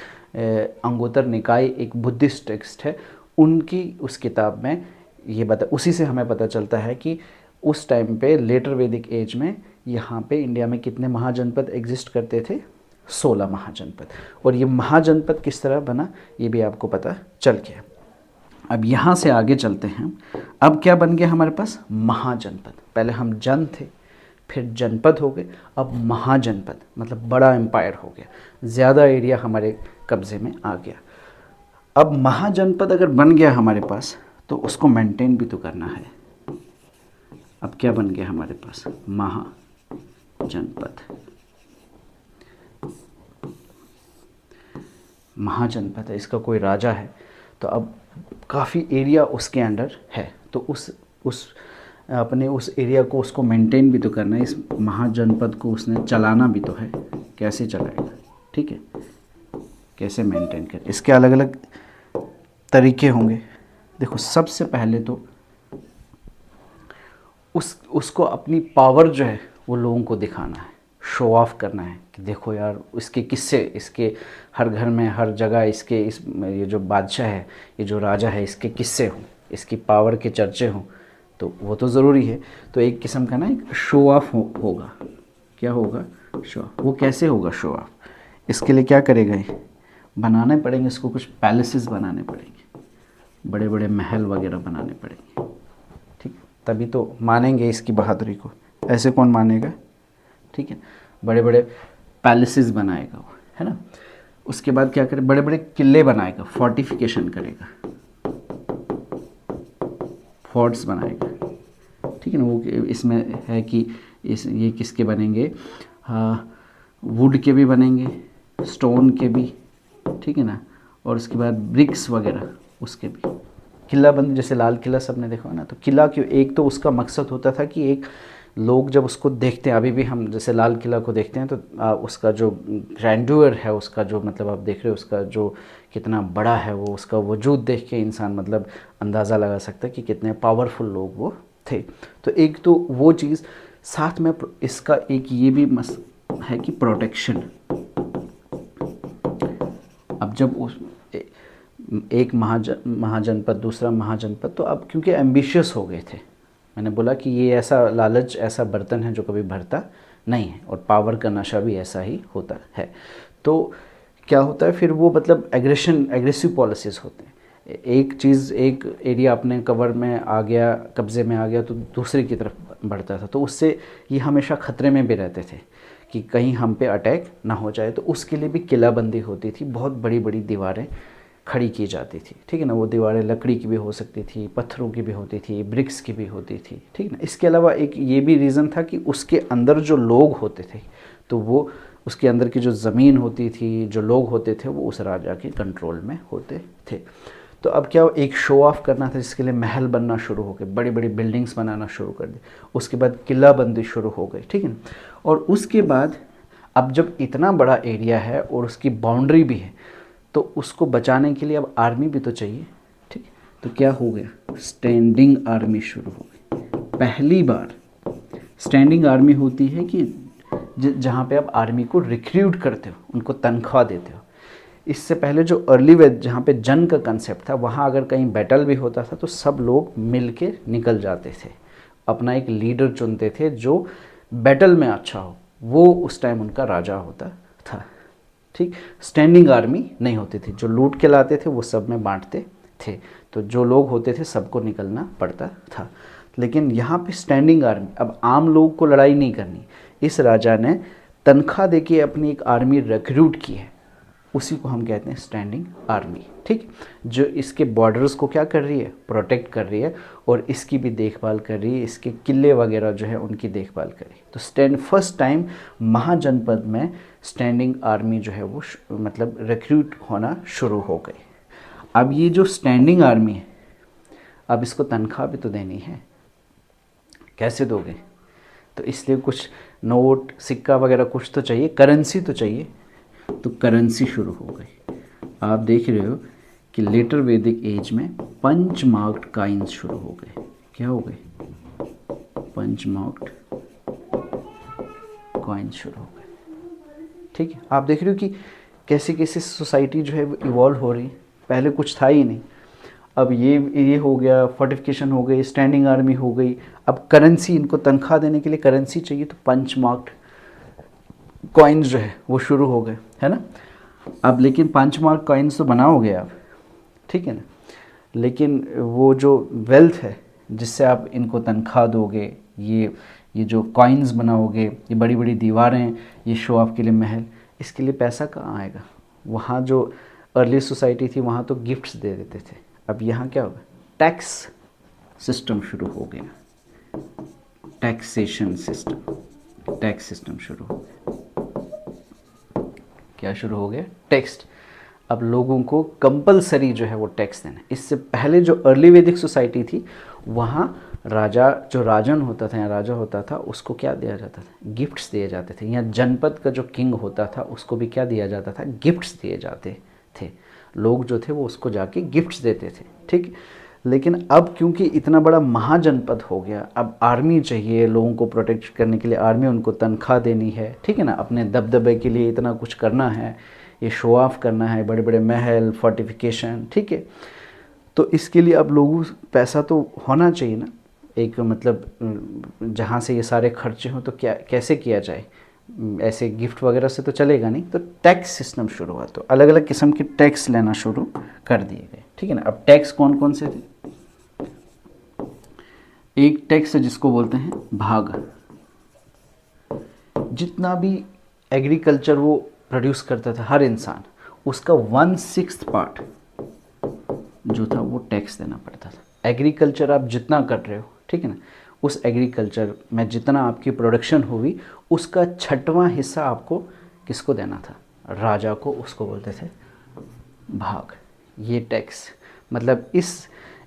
अंगुतर निकाय एक बुद्धिस्ट टेक्स्ट है, उनकी उस किताब में ये उसी से हमें पता चलता है कि उस टाइम पे लेटर वैदिक एज में यहाँ पे इंडिया में कितने महाजनपद एग्जिस्ट करते थे? 16 महाजनपद। और ये महाजनपद किस तरह बना ये भी आपको पता चल गया। अब यहाँ से आगे चलते हैं। अब क्या बन गया हमारे पास? महाजनपद। पहले हम जन थे, फिर जनपद हो गए, अब महाजनपद, मतलब बड़ा एम्पायर हो गया, ज़्यादा एरिया हमारे कब्ज़े में आ गया। अब महाजनपद अगर बन गया हमारे पास, तो उसको मेंटेन भी तो करना है, अब क्या बन गया हमारे पास, महाजनपद। महाजनपद है, इसका कोई राजा है, तो अब काफ़ी एरिया उसके अंडर है, तो उस अपने उस एरिया को उसको मेंटेन भी तो करना है, इस महाजनपद को उसने चलाना भी तो है। कैसे चलाएगा, ठीक है, कैसे मेंटेन कर, इसके अलग अलग तरीके होंगे। देखो सबसे पहले तो उसको अपनी पावर जो है वो लोगों को दिखाना है, शो ऑफ करना है कि देखो यार इसके किस्से, इसके हर घर में हर जगह इसके ये जो बादशाह है, ये जो राजा है, इसके किस्से हों, इसकी पावर के चर्चे हों, तो वो तो ज़रूरी है। तो एक किस्म का ना एक शो ऑफ होगा। क्या होगा, शो ऑफ। वो कैसे होगा शो ऑफ, इसके लिए क्या करेगा, ये बनाने पड़ेंगे, इसको कुछ पैलेसेस बनाने पड़ेंगे, बड़े बड़े महल वगैरह बनाने पड़ेंगे, ठीक, तभी तो मानेंगे इसकी बहादुरी को। ऐसे कौन मानेगा, ठीक है, बड़े बड़े पैलेसेस बनाएगा वो, है ना। उसके बाद क्या करे, बड़े बड़े किले बनाएगा, फोर्टिफिकेशन करेगा, फोर्ट्स बनाएगा, ठीक है ना। वो इसमें है कि ये किसके बनेंगे, वुड के भी बनेंगे, स्टोन के भी, ठीक है ना, और उसके बाद ब्रिक्स वगैरह उसके भी। किला बंद, जैसे लाल किला सबने देखा ना, तो किला क्यों, एक तो उसका मकसद होता था कि एक लोग जब उसको देखते हैं, अभी भी हम जैसे लाल किला को देखते हैं तो उसका जो ग्रैंडूअर है, उसका जो मतलब आप देख रहे हो उसका जो कितना बड़ा है, वो उसका वजूद देख के इंसान मतलब अंदाज़ा लगा सकता है कि कितने पावरफुल लोग वो थे। तो एक तो वो चीज़, साथ में इसका एक ये भी है कि प्रोटेक्शन। अब जब उस एक महाजनपद, दूसरा महाजनपद, तो अब क्योंकि एम्बिशियस हो गए थे, मैंने बोला कि ये ऐसा लालच, ऐसा बर्तन है जो कभी भरता नहीं है, और पावर का नशा भी ऐसा ही होता है। तो क्या होता है फिर, वो मतलब एग्रेसिव पॉलिसीज़ होते हैं। एक चीज़, एक एरिया अपने कवर में आ गया, कब्ज़े में आ गया, तो दूसरे की तरफ बढ़ता था, तो उससे ये हमेशा ख़तरे में भी रहते थे कि कहीं हम पे अटैक ना हो जाए। तो उसके लिए भी किलाबंदी होती थी, बहुत बड़ी बड़ी दीवारें खड़ी की जाती थी, ठीक है ना। वो दीवारें लकड़ी की भी हो सकती थी, पत्थरों की भी होती थी, ब्रिक्स की भी होती थी, ठीक है ना। इसके अलावा एक ये भी रीज़न था कि उसके अंदर जो लोग होते थे, तो वो उसके अंदर की जो ज़मीन होती थी, जो लोग होते थे, वो उस राजा के कंट्रोल में होते थे। तो अब क्या, एक शो ऑफ करना था, जिसके लिए महल बनना शुरू हो गए, बड़ी बड़ी बिल्डिंग्स बनाना शुरू कर दी, उसके बाद किलाबंदी शुरू हो गई, ठीक है ना। और उसके बाद अब जब इतना बड़ा एरिया है और उसकी बाउंड्री भी है, तो उसको बचाने के लिए अब आर्मी भी तो चाहिए, ठीक। तो क्या हो गया, स्टैंडिंग आर्मी शुरू हो गई। पहली बार स्टैंडिंग आर्मी होती है कि जहाँ पे आप आर्मी को रिक्रूट करते हो, उनको तनख्वाह देते हो। इससे पहले जो अर्ली वेद, जहाँ पे जंग का कंसेप्ट था, वहाँ अगर कहीं बैटल भी होता था तो सब लोग मिल के निकल जाते थे, अपना एक लीडर चुनते थे जो बैटल में अच्छा हो, वो उस टाइम उनका राजा होता था, ठीक। स्टैंडिंग आर्मी नहीं होती थी, जो लूट के लाते थे वो सब में बांटते थे, तो जो लोग होते थे सबको निकलना पड़ता था। लेकिन यहाँ पे स्टैंडिंग आर्मी, अब आम लोग को लड़ाई नहीं करनी, इस राजा ने तनख्वाह देके अपनी एक आर्मी रिक्रूट की है, उसी को हम कहते हैं स्टैंडिंग आर्मी, ठीक। जो इसके बॉर्डर्स को क्या कर रही है, प्रोटेक्ट कर रही है, और इसकी भी देखभाल कर रही है, इसके किले वगैरह जो है उनकी देखभाल कर रही है। तो फर्स्ट टाइम महाजनपद में स्टैंडिंग आर्मी जो है वो मतलब रिक्रूट होना शुरू हो गई। अब ये जो स्टैंडिंग आर्मी है, अब इसको तनख्वाह भी तो देनी है, कैसे दोगे, तो इसलिए कुछ नोट, सिक्का वगैरह कुछ तो चाहिए, करेंसी तो चाहिए, तो करेंसी शुरू हो गई। आप देख रहे हो कि लेटर वैदिक एज में पंच मार्क्ड काइंस शुरू हो गए। क्या हो गए, पंच मार्क्ड कॉइन्स शुरू हो गए, ठीक है। आप देख रहे हो कि कैसे कैसे सोसाइटी जो है वो इवॉल्व हो रही है, पहले कुछ था ही नहीं, अब ये हो गया, फोर्टिफिकेशन हो गई, स्टैंडिंग आर्मी हो गई, अब करेंसी, इनको तनख्वाह देने के लिए करेंसी चाहिए, तो पंच मार्क्ड कॉइन्स जो है वो शुरू हो गए, है ना। अब लेकिन पंच मार्क कॉइन्स तो बनाओगे आप, ठीक है ना, लेकिन वो जो वेल्थ है जिससे आप इनको तनख्वाह दोगे, ये जो कॉइन्स बनाओगे, ये बड़ी बड़ी दीवारें, ये शो ऑफ के लिए महल, इसके लिए पैसा कहाँ आएगा। वहाँ जो अर्ली सोसाइटी थी वहाँ तो गिफ्ट्स दे देते थे, अब यहाँ क्या होगा, टैक्स सिस्टम शुरू हो गया, टैक्सेशन सिस्टम, टैक्स सिस्टम शुरू हो गया। क्या शुरू हो गया? टैक्स। अब लोगों को कंपलसरी जो है वो टैक्स देना है। इससे पहले जो अर्ली वैदिक सोसाइटी थी वहाँ राजा, जो राजन होता था या राजा होता था, उसको क्या दिया जाता था? गिफ्ट्स दिए जाते थे। या जनपद का जो किंग होता था उसको भी क्या दिया जाता था? गिफ्ट्स दिए जाते थे। लोग जो थे वो उसको जाके गिफ्ट्स देते थे, ठीक। लेकिन अब क्योंकि इतना बड़ा महाजनपद हो गया, अब आर्मी चाहिए लोगों को प्रोटेक्ट करने के लिए, आर्मी उनको तनख्वाह देनी है, ठीक है ना, अपने दबदबे के लिए इतना कुछ करना है, ये शो ऑफ करना है, बड़े बड़े महल, फोर्टिफिकेशन, ठीक है। तो इसके लिए अब लोगों पैसा तो होना चाहिए ना, एक मतलब जहाँ से ये सारे खर्चे हों, तो क्या कैसे किया जाए? ऐसे गिफ्ट वगैरह से तो चलेगा नहीं। तो टैक्स सिस्टम शुरू हुआ, तो अलग अलग किस्म के टैक्स लेना शुरू कर दिए गए, ठीक है ना। अब टैक्स कौन कौन से थे? एक टैक्स है जिसको बोलते हैं भाग। जितना भी एग्रीकल्चर वो प्रोड्यूस करता था हर इंसान, उसका 1/6 पार्ट जो था वो टैक्स देना पड़ता था। एग्रीकल्चर आप जितना कर रहे हो, ठीक है ना, उस एग्रीकल्चर में जितना आपकी प्रोडक्शन हुई उसका 6वां हिस्सा आपको किसको देना था? राजा को। उसको बोलते थे भाग। ये टैक्स मतलब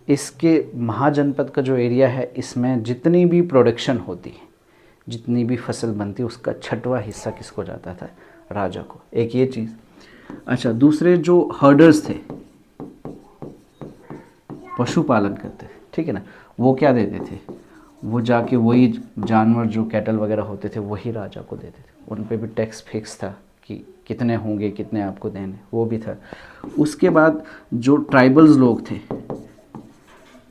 इसके महाजनपद का जो एरिया है, इसमें जितनी भी प्रोडक्शन होती है, जितनी भी फसल बनती है, उसका 6वां हिस्सा किसको जाता था? राजा को। एक ये चीज़। अच्छा, दूसरे जो हर्डर्स थे, पशुपालन करते थे, ठीक है ना, वो क्या देते थे? वो जाके वही जानवर जो कैटल वगैरह होते थे वही राजा को देते थे। उन पे भी टैक्स फिक्स था कि कितने होंगे, कितने आपको देने, वो भी था। उसके बाद जो ट्राइबल्स लोग थे,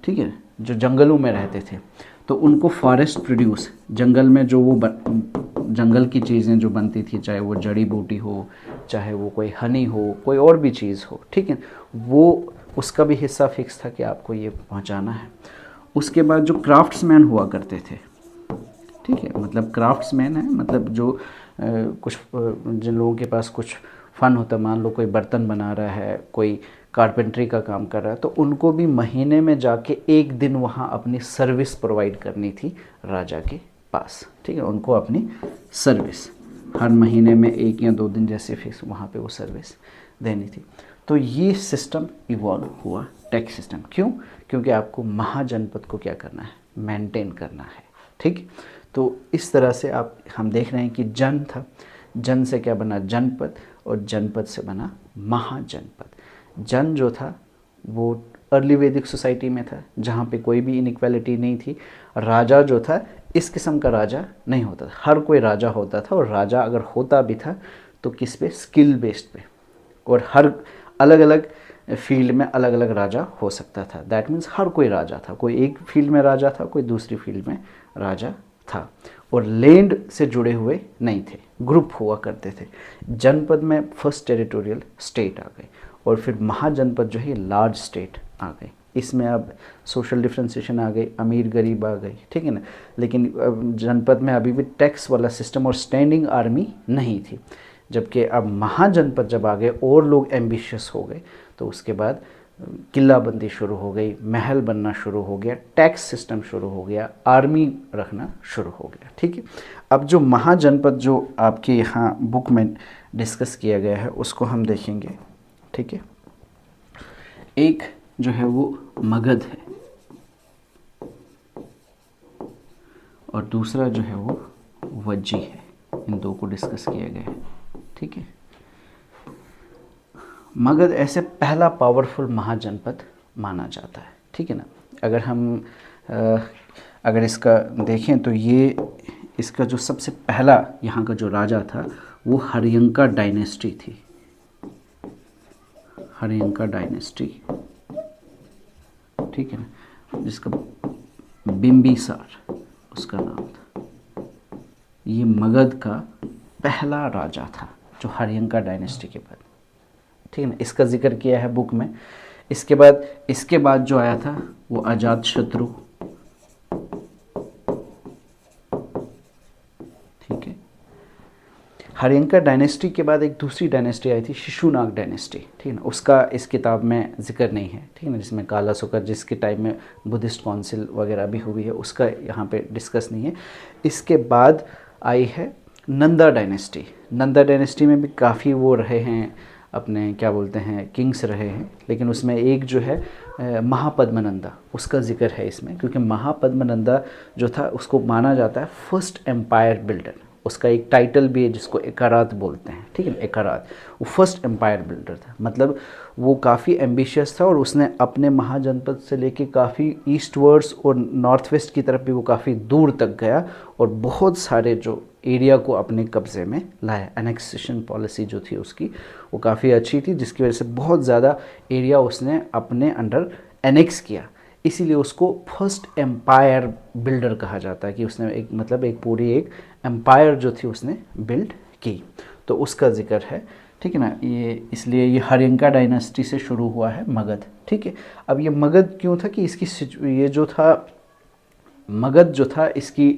ठीक है, जो जंगलों में रहते थे, तो उनको फॉरेस्ट प्रोड्यूस, जंगल में जो वो जंगल की चीज़ें जो बनती थी, चाहे वो जड़ी बूटी हो, चाहे वो कोई हनी हो, कोई और भी चीज़ हो, ठीक है, वो उसका भी हिस्सा फिक्स था कि आपको ये पहुंचाना है। उसके बाद जो क्राफ्ट्समैन हुआ करते थे, ठीक है, मतलब क्राफ्ट्समैन है मतलब जो कुछ जिन लोगों के पास कुछ फ़न होता, मान लो कोई बर्तन बना रहा है, कोई कारपेंट्री का काम कर रहा है, तो उनको भी महीने में जाके एक दिन वहाँ अपनी सर्विस प्रोवाइड करनी थी राजा के पास, ठीक है। उनको अपनी सर्विस हर महीने में 1 या 2 दिन जैसे फिक्स वहाँ पे वो सर्विस देनी थी। तो ये सिस्टम इवॉल्व हुआ, टैक्स सिस्टम। क्यों? क्योंकि आपको महाजनपद को क्या करना है? मेंटेन करना है, ठीक। तो इस तरह से हम देख रहे हैं कि जन था, जन से क्या बना? जनपद, और जनपद से बना महाजनपद। जन जो था वो अर्ली वैदिक सोसाइटी में था, जहाँ पे कोई भी इनइक्वालिटी नहीं थी। राजा जो था, इस किस्म का राजा नहीं होता था। हर कोई राजा होता था, और राजा अगर होता भी था तो किस पे? स्किल बेस्ड पे। और हर अलग अलग फील्ड में अलग अलग राजा हो सकता था। दैट मीन्स हर कोई राजा था, कोई एक फील्ड में राजा था, कोई दूसरी फील्ड में राजा था। और लैंड से जुड़े हुए नहीं थे, ग्रुप हुआ करते थे। जनपद में फर्स्ट टेरिटोरियल स्टेट आ गए, और फिर महाजनपद जो है लार्ज स्टेट आ गए। इसमें अब सोशल डिफ्रेंसिएशन आ गई, अमीर गरीब आ गई, ठीक है ना। लेकिन जनपद में अभी भी टैक्स वाला सिस्टम और स्टैंडिंग आर्मी नहीं थी। जबकि अब महाजनपद जब आ गए और लोग एम्बिशियस हो गए, तो उसके बाद किल्लाबंदी शुरू हो गई, महल बनना शुरू हो गया, टैक्स सिस्टम शुरू हो गया, आर्मी रखना शुरू हो गया, ठीक है। अब जो महाजनपद जो आपके यहाँ बुक में डिस्कस किया गया है उसको हम देखेंगे, ठीक है। एक जो है वो मगध है, और दूसरा जो है वो वज्जी है। इन दो को डिस्कस किया गया है, ठीक है। मगध ऐसे पहला पावरफुल महाजनपद माना जाता है, ठीक है ना। अगर हम अगर इसका देखें तो ये इसका जो सबसे पहला यहाँ का जो राजा था वो हर्यंका डायनेस्टी थी। हर्यंका डायनेस्टी, ठीक है ना, जिसका बिंबिसार उसका नाम था। ये मगध का पहला राजा था जो हर्यंका डायनेस्टी के बाद, ठीक है ना। इसका जिक्र किया है बुक में। इसके बाद जो आया था वो अजातशत्रु, ठीक है। हर्यंका डायनेस्टी के बाद एक दूसरी डायनेस्टी आई थी, शिशुनाग डायनेस्टी, ठीक है ना, उसका इस किताब में जिक्र नहीं है, ठीक है ना, जिसमें काला सुकर जिसके टाइम में बुद्धिस्ट काउंसिल वगैरह भी हुई है, उसका यहाँ पे डिस्कस नहीं है। इसके बाद आई है नंदा डायनेस्टी। नंदा डायनेस्टी में भी काफ़ी वो रहे हैं, अपने क्या बोलते हैं, किंग्स रहे हैं, लेकिन उसमें एक जो है महापद्मनंदा, उसका जिक्र है इसमें, क्योंकि महापद्मनंदा जो था उसको माना जाता है फर्स्ट एम्पायर बिल्डर। उसका एक टाइटल भी है जिसको एकारात बोलते हैं, ठीक है ना, एकारात। वो फर्स्ट एम्पायर बिल्डर था, मतलब वो काफ़ी एम्बिशियस था और उसने अपने महाजनपद से लेके काफ़ी ईस्टवर्ड्स और नॉर्थ वेस्ट की तरफ भी वो काफ़ी दूर तक गया और बहुत सारे जो एरिया को अपने कब्ज़े में लाया। एनेक्सेशन पॉलिसी जो थी उसकी वो काफ़ी अच्छी थी, जिसकी वजह से बहुत ज़्यादा एरिया उसने अपने अंडर एनेक्स किया, इसीलिए उसको फर्स्ट एम्पायर बिल्डर कहा जाता है कि उसने एक मतलब एक पूरी एक एम्पायर जो थी उसने बिल्ड की, तो उसका जिक्र है, ठीक है ना। ये इसलिए ये हर्यंका डायनेस्टी से शुरू हुआ है मगध, ठीक है। अब ये मगध क्यों था कि इसकी ये जो था मगध जो था इसकी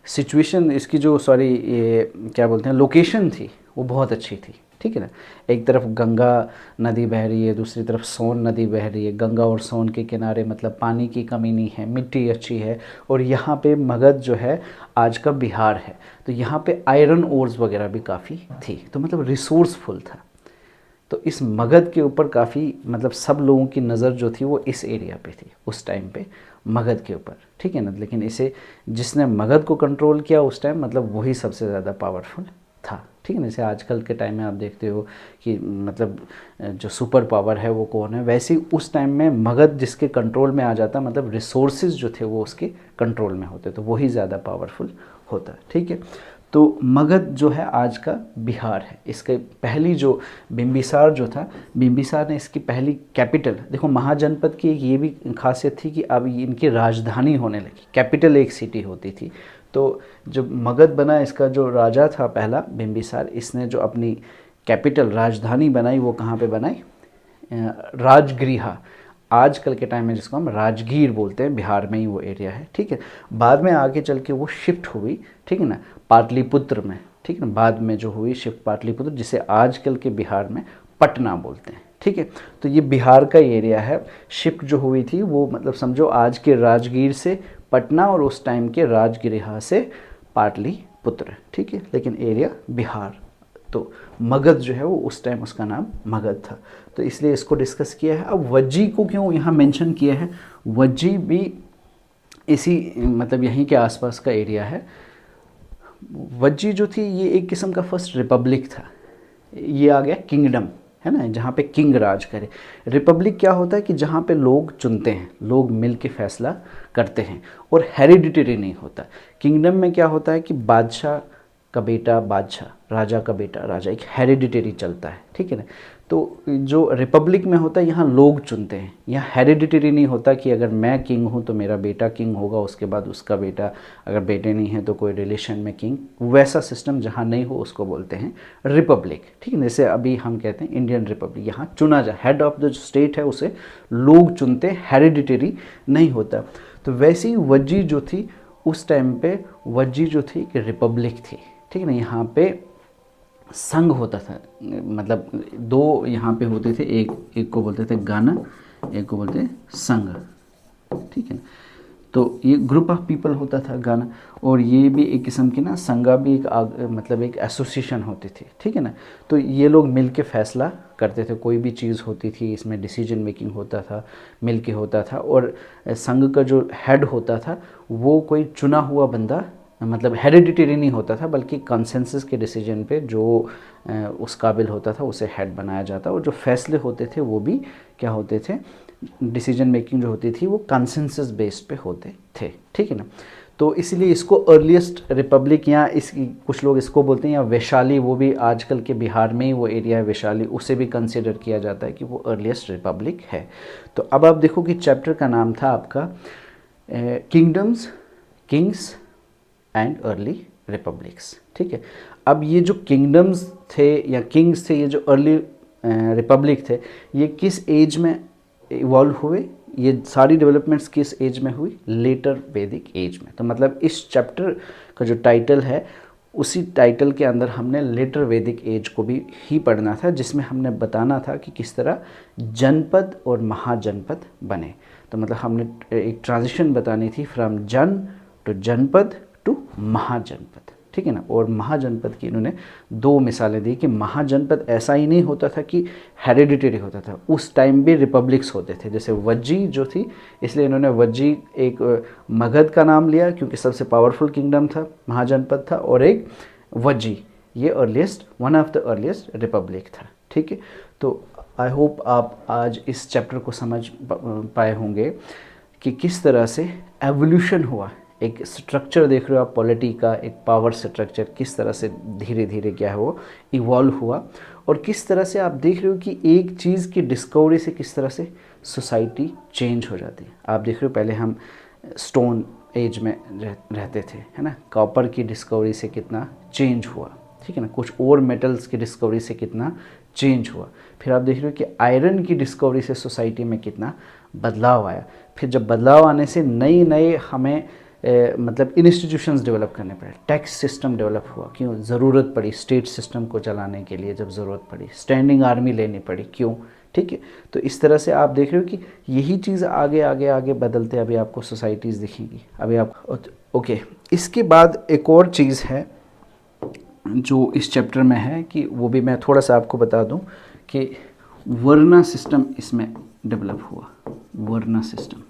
सिचुएशन, इसकी जो सॉरी ये क्या बोलते हैं लोकेशन थी वो बहुत अच्छी थी, ठीक है ना। एक तरफ गंगा नदी बह रही है, दूसरी तरफ सोन नदी बह रही है, गंगा और सोन के किनारे मतलब पानी की कमी नहीं है, मिट्टी अच्छी है, और यहाँ पे मगध जो है आज का बिहार है, तो यहाँ पे आयरन ओर्स वगैरह भी काफ़ी थी, तो मतलब रिसोर्सफुल था। तो इस मगध के ऊपर काफ़ी मतलब सब लोगों की नज़र जो थी वो इस एरिया पे थी उस टाइम पे, मगध के ऊपर, ठीक है ना। लेकिन इसे जिसने मगध को कंट्रोल किया उस टाइम मतलब वही सबसे ज़्यादा पावरफुल था, ठीक है ना। जैसे आजकल के टाइम में आप देखते हो कि मतलब जो सुपर पावर है वो कौन है, वैसे ही उस टाइम में मगध जिसके कंट्रोल में आ जाता, मतलब रिसोर्सेज जो थे वो उसके कंट्रोल में होते, तो वही ज़्यादा पावरफुल होता, ठीक है। तो मगध जो है आज का बिहार है। इसके पहली जो बिंबिसार जो था, बिंबिसार ने इसकी पहली कैपिटल, देखो महाजनपद की एक ये भी खासियत थी कि अब इनकी राजधानी होने लगी, कैपिटल एक सिटी होती थी। तो जब मगध बना, इसका जो राजा था पहला बिंबिसार, इसने जो अपनी कैपिटल राजधानी बनाई वो कहाँ पे बनाई, राजगृहा, आजकल के टाइम में जिसको हम राजगीर बोलते हैं, बिहार में ही वो एरिया है, ठीक है। बाद में आगे चल के वो शिफ्ट हुई, ठीक है ना, पाटलिपुत्र में, ठीक है ना, बाद में जो हुई शिफ्ट पाटलिपुत्र, जिसे आजकल के बिहार में पटना बोलते हैं, ठीक है। तो ये बिहार का एरिया है। शिफ्ट जो हुई थी वो मतलब समझो आज के राजगीर से पटना और उस टाइम के राजगृह से पाटलिपुत्र, ठीक है, लेकिन एरिया बिहार। तो मगध जो है वो उस टाइम उसका नाम मगध था, तो इसलिए इसको डिस्कस किया है। अब वज्जी को क्यों यहाँ मेंशन किया है, वज्जी भी इसी मतलब यहीं के आसपास का एरिया है। वज्जी जो थी ये एक किस्म का फर्स्ट रिपब्लिक था, ये आ गया किंगडम, है ना, जहाँ पे किंग राज करे। रिपब्लिक क्या होता है कि जहाँ पे लोग चुनते हैं, लोग मिल के फैसला करते हैं और हेरिडिटरी नहीं होता। किंगडम में क्या होता है कि बादशाह का बेटा बादशाह, राजा का बेटा राजा, एक हेरिडिटरी चलता है, ठीक है ना। तो जो रिपब्लिक में होता है यहाँ लोग चुनते हैं, यहाँ हेरिडिटरी नहीं होता कि अगर मैं किंग हूँ तो मेरा बेटा किंग होगा, उसके बाद उसका बेटा, अगर बेटे नहीं है तो कोई रिलेशन में किंग, वैसा सिस्टम जहाँ नहीं हो उसको बोलते हैं रिपब्लिक, ठीक है। जैसे अभी हम कहते हैं इंडियन रिपब्लिक, यहाँ चुना जा, हेड ऑफ द स्टेट है उसे लोग चुनते, हेरिडिटरी नहीं होता। तो वैसी वज्जी जो थी उस टाइम पे, वज्जी जो थी कि रिपब्लिक थी, ठीक है ना। यहाँ पे संघ होता था, मतलब दो यहाँ पे होते थे, एक को बोलते थे गण, एक को बोलते थे संघ, ठीक है ना। तो ये ग्रुप ऑफ पीपल होता था गण, और ये भी एक किस्म की ना संघा भी एक मतलब एक एसोसिएशन होती थी, ठीक है ना। तो ये लोग मिल के फैसला करते थे, कोई भी चीज़ होती थी इसमें डिसीजन मेकिंग होता था, मिल के होता था। और संघ का जो हेड होता था वो कोई चुना हुआ बंदा, मतलब हेरिडिटरी नहीं होता था, बल्कि कंसेंसस के डिसीजन पे जो उस काबिल होता था उसे हेड बनाया जाता, और जो फैसले होते थे वो भी क्या होते थे, डिसीजन मेकिंग जो होती थी वो कंसेंसस बेस्ड पे होते थे, ठीक है ना। तो इसलिए इसको अर्लीस्ट रिपब्लिक, या इस कुछ लोग इसको बोलते हैं या वैशाली, वो भी आजकल के बिहार में ही वो एरिया है वैशाली, उसे भी कंसिडर किया जाता है कि वो अर्लीस्ट रिपब्लिक है। तो अब आप देखो कि चैप्टर का नाम था आपका kingdoms, Kings and early republics, ठीक है। अब ये जो किंगडम्स थे या किंग्स थे, ये जो अर्ली रिपब्लिक थे, ये किस एज में इवॉल्व हुए, ये सारी डेवलपमेंट्स किस एज में हुई, लेटर वैदिक एज में। तो मतलब इस चैप्टर का जो टाइटल है उसी टाइटल के अंदर हमने लेटर वैदिक एज को भी ही पढ़ना था, जिसमें हमने बताना था कि किस तरह जनपद और महाजनपद बने। तो मतलब हमने एक ट्रांजिशन बतानी थी फ्रॉम जन टू जनपद टू महाजनपद, ठीक है ना। और महाजनपद की इन्होंने दो मिसालें दी कि महाजनपद ऐसा ही नहीं होता था कि हेरिडिटरी होता था, उस टाइम भी रिपब्लिक्स होते थे। जैसे वज्जी जो थी, इसलिए इन्होंने वज्जी एक मगध का नाम लिया क्योंकि सबसे पावरफुल किंगडम था, महाजनपद था, और एक वज्जी, ये one of the earliest Republic था, ठीक है। तो आई होप आप आज इस चैप्टर को समझ पाए होंगे कि किस तरह से एवोल्यूशन हुआ। एक स्ट्रक्चर देख रहे हो आप पॉलिटी का, एक पावर स्ट्रक्चर किस तरह से धीरे धीरे क्या है वो इवॉल्व हुआ, और किस तरह से आप देख रहे हो कि एक चीज़ की डिस्कवरी से किस तरह से सोसाइटी चेंज हो जाती है। आप देख रहे हो पहले हम स्टोन एज में रहते थे, है ना, कॉपर की डिस्कवरी से कितना चेंज हुआ, ठीक है ना, कुछ और मेटल्स की डिस्कवरी से कितना चेंज हुआ। फिर आप देख रहे हो कि आयरन की डिस्कवरी से सोसाइटी में कितना बदलाव आया। फिर जब बदलाव आने से नई नए हमें मतलब इंस्टीट्यूशंस डेवलप करने पड़े, टैक्स सिस्टम डेवलप हुआ, क्यों ज़रूरत पड़ी स्टेट सिस्टम को चलाने के लिए, जब ज़रूरत पड़ी स्टैंडिंग आर्मी लेनी पड़ी, क्यों, ठीक है। तो इस तरह से आप देख रहे हो कि यही चीज़ आगे आगे आगे बदलते अभी आपको सोसाइटीज़ दिखेंगी। अभी आप ओके, इसके बाद एक और चीज़ है जो इस चैप्टर में है कि वो भी मैं थोड़ा सा आपको बता दूं कि वर्ना सिस्टम इसमें डेवलप हुआ। वर्ना सिस्टम,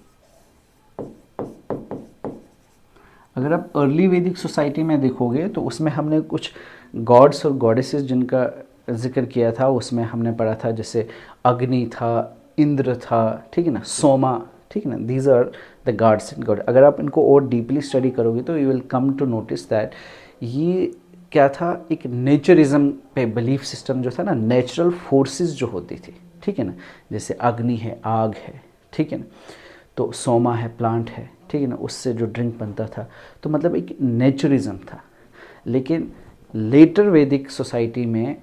अगर आप अर्ली वैदिक सोसाइटी में देखोगे तो उसमें हमने कुछ गॉड्स और गॉडेसेस जिनका जिक्र किया था, उसमें हमने पढ़ा था जैसे अग्नि था, इंद्र था, ठीक है ना, सोमा, ठीक है ना, these are the gods and god. अगर आप इनको और डीपली स्टडी करोगे तो you will come to notice that ये क्या था, एक नेचरिज्म पे बिलीफ सिस्टम जो था ना, नेचुरल फोर्सेस जो होती थी, ठीक है ना, जैसे अग्नि है, आग है, ठीक है ना, तो सोमा है, प्लांट है, ठीक है ना, उससे जो ड्रिंक बनता था, तो मतलब एक नेचरिज्म था। लेकिन लेटर वैदिक सोसाइटी में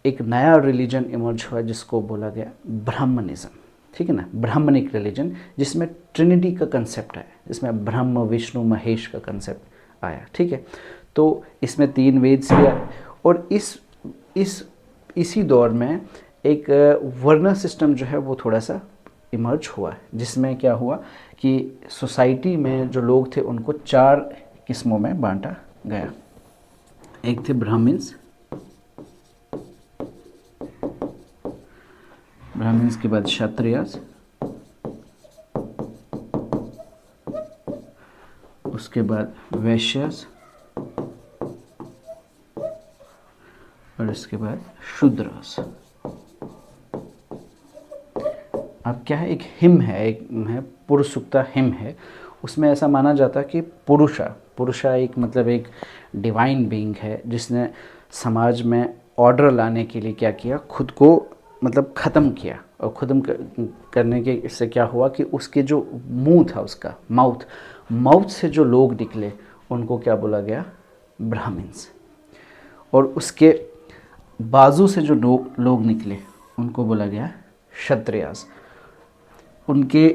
एक नया रिलीजन इमर्ज हुआ जिसको बोला गया ब्राह्मणिज्म, ठीक है ना, ब्राह्मणिक रिलीजन, जिसमें ट्रिनिटी का कंसेप्ट आया, जिसमें ब्रह्म विष्णु महेश का कंसेप्ट आया, ठीक है। तो इसमें 3 वेद भी आए, और इसी दौर में एक वर्ण सिस्टम जो है वो थोड़ा सा इमर्ज हुआ, जिसमें क्या हुआ कि सोसाइटी में जो लोग थे उनको 4 किस्मों में बांटा गया। एक थे ब्राह्मण्स, के बाद क्षत्रियस, उसके बाद वैश्यस, और इसके बाद शूद्रस। अब क्या है, एक हिम है, एक है पुरुषुक्ता हिम है, उसमें ऐसा माना जाता है कि पुरुषा एक मतलब एक डिवाइन बीइंग है जिसने समाज में ऑर्डर लाने के लिए क्या किया, खुद को मतलब ख़त्म किया, और ख़त्म करने के इससे क्या हुआ कि उसके जो मुंह था, उसका माउथ से जो लोग निकले उनको क्या बोला गया, ब्राह्मण्स, और उसके बाजू से जो लोग निकले उनको बोला गया क्षत्रियास, उनके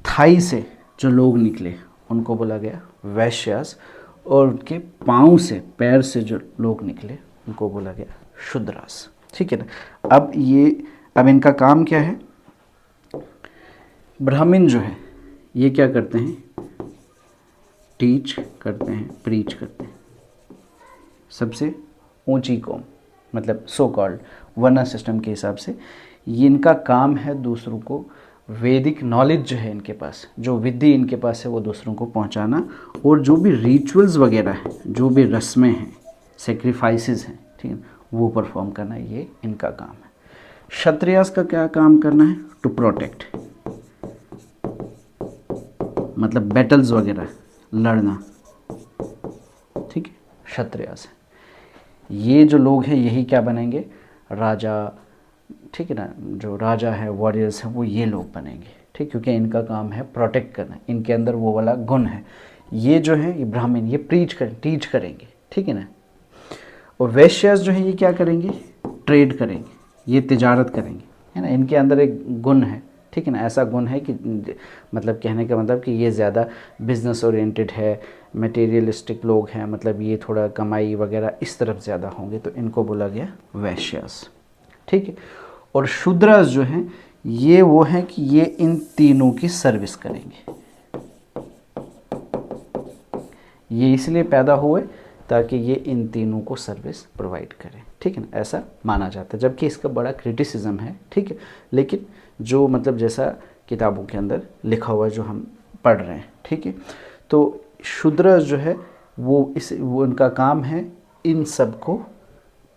थाई से जो लोग निकले उनको बोला गया वैश्यास, और उनके पाँव से, पैर से जो लोग निकले उनको बोला गया शूद्रास, ठीक है ना। अब इनका काम क्या है, ब्राह्मण जो है ये क्या करते हैं, टीच करते हैं, प्रीच करते हैं, सबसे ऊंची कौम, मतलब सो कॉल्ड वर्ना सिस्टम के हिसाब से ये इनका काम है दूसरों को वैदिक नॉलेज जो है इनके पास, जो विद्या इनके पास है वो दूसरों को पहुंचाना, और जो भी रिचुअल्स वगैरह हैं, जो भी रस्में हैं, सेक्रीफाइसेस हैं, ठीक है, वो परफॉर्म करना, ये इनका काम है। क्षत्रियास का क्या काम करना है, टू प्रोटेक्ट, मतलब बैटल्स वगैरह लड़ना, ठीक है, क्षत्रियास है। ये जो लोग हैं यही क्या बनेंगे, राजा, ठीक है ना, जो राजा है, वॉरियर्स हैं, वो ये लोग बनेंगे, ठीक, क्योंकि इनका काम है प्रोटेक्ट करना, इनके अंदर वो वाला गुण है। ये जो है, ये ब्राह्मण, ये टीच करेंगे, ठीक है ना। और वैश्यास जो है ये क्या करेंगे, ट्रेड करेंगे, ये तिजारत करेंगे, है ना, इनके अंदर एक गुण है ठीक है ना। ऐसा गुण है कि मतलब कहने का मतलब कि ये ज़्यादा बिजनेस ओरिएंटेड है, मटेरियलिस्टिक लोग हैं, मतलब ये थोड़ा कमाई वगैरह इस तरफ ज़्यादा होंगे, तो इनको बोला गया वैश्यास, ठीक है। और शूद्रास जो हैं ये वो हैं कि ये इन तीनों की सर्विस करेंगे। ये इसलिए पैदा हुए ताकि ये इन तीनों को सर्विस प्रोवाइड करें, ठीक है ना, ऐसा माना जाता है। जबकि इसका बड़ा क्रिटिसिज्म है, ठीक है, लेकिन जो मतलब जैसा किताबों के अंदर लिखा हुआ जो हम पढ़ रहे हैं, ठीक है। तो शूद्र जो है वो उनका काम है इन सब को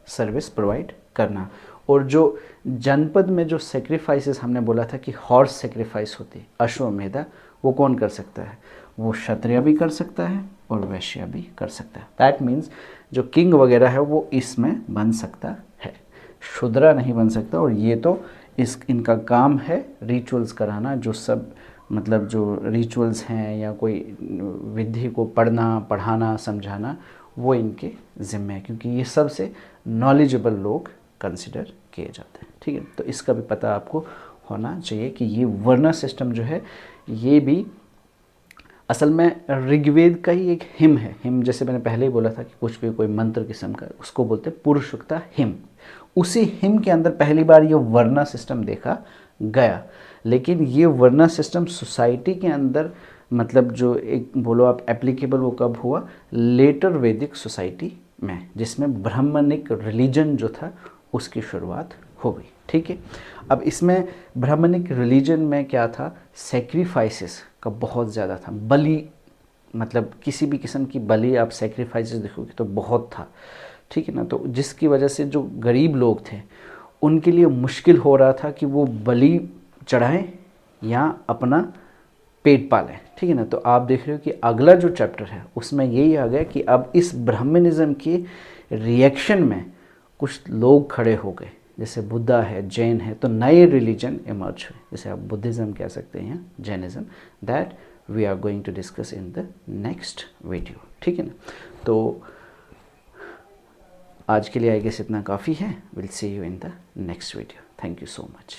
सर्विस प्रोवाइड करना। और जो जनपद में जो सेक्रीफाइसेस हमने बोला था कि हॉर्स सेक्रीफाइस होती, अश्वमेधा, वो कौन कर सकता है? वो क्षत्रिय भी कर सकता है और वैश्य भी कर सकता है। दैट मीन्स जो किंग वगैरह है वो इसमें बन सकता है, शूद्रा नहीं बन सकता। और ये तो इनका काम है रिचुअल्स कराना, जो सब मतलब जो रिचुअल्स हैं या कोई विधि को पढ़ना, पढ़ाना, समझाना, वो इनके ज़िम्मे है, क्योंकि ये सबसे नॉलेजेबल लोग कंसिडर किए जाते हैं, ठीक है। तो इसका भी पता आपको होना चाहिए कि ये वर्ण सिस्टम जो है ये भी असल में ऋग्वेद का ही एक हिम है। हिम जैसे मैंने पहले ही बोला था कि कुछ भी कोई मंत्र किस्म का, उसको बोलते हैं पुरुषोक्ता हिम। उसी हिम के अंदर पहली बार ये वर्ण सिस्टम देखा गया। लेकिन ये वर्ण सिस्टम सोसाइटी के अंदर मतलब जो एक बोलो आप एप्लीकेबल, वो कब हुआ? लेटर वैदिक सोसाइटी में, जिसमें ब्राह्मणिक रिलीजन जो था उसकी शुरुआत हो गई, ठीक है। अब इसमें ब्राह्मणिक रिलीजन में क्या था? सेक्रीफाइसेस का बहुत ज़्यादा था, बलि, मतलब किसी भी किस्म की बलि आप सेक्रीफाइसेस देखोगे तो बहुत था, ठीक है ना। तो जिसकी वजह से जो गरीब लोग थे उनके लिए मुश्किल हो रहा था कि वो बलि चढ़ाएं या अपना पेट पालें, ठीक है ना। तो आप देख रहे हो कि अगला जो चैप्टर है उसमें यही आ गया कि अब इस ब्राह्मणिज्म के रिएक्शन में कुछ लोग खड़े हो गए, जैसे बुद्धा है, जैन है, तो नए रिलीजन इमर्ज हुए, जैसे आप बुद्धिज़्म कह सकते हैं, Jainism. That we are going to discuss in the next video, ठीक है ना। तो आज के लिए आई गेस इतना काफ़ी है। Will see you in the next video. Thank you so much.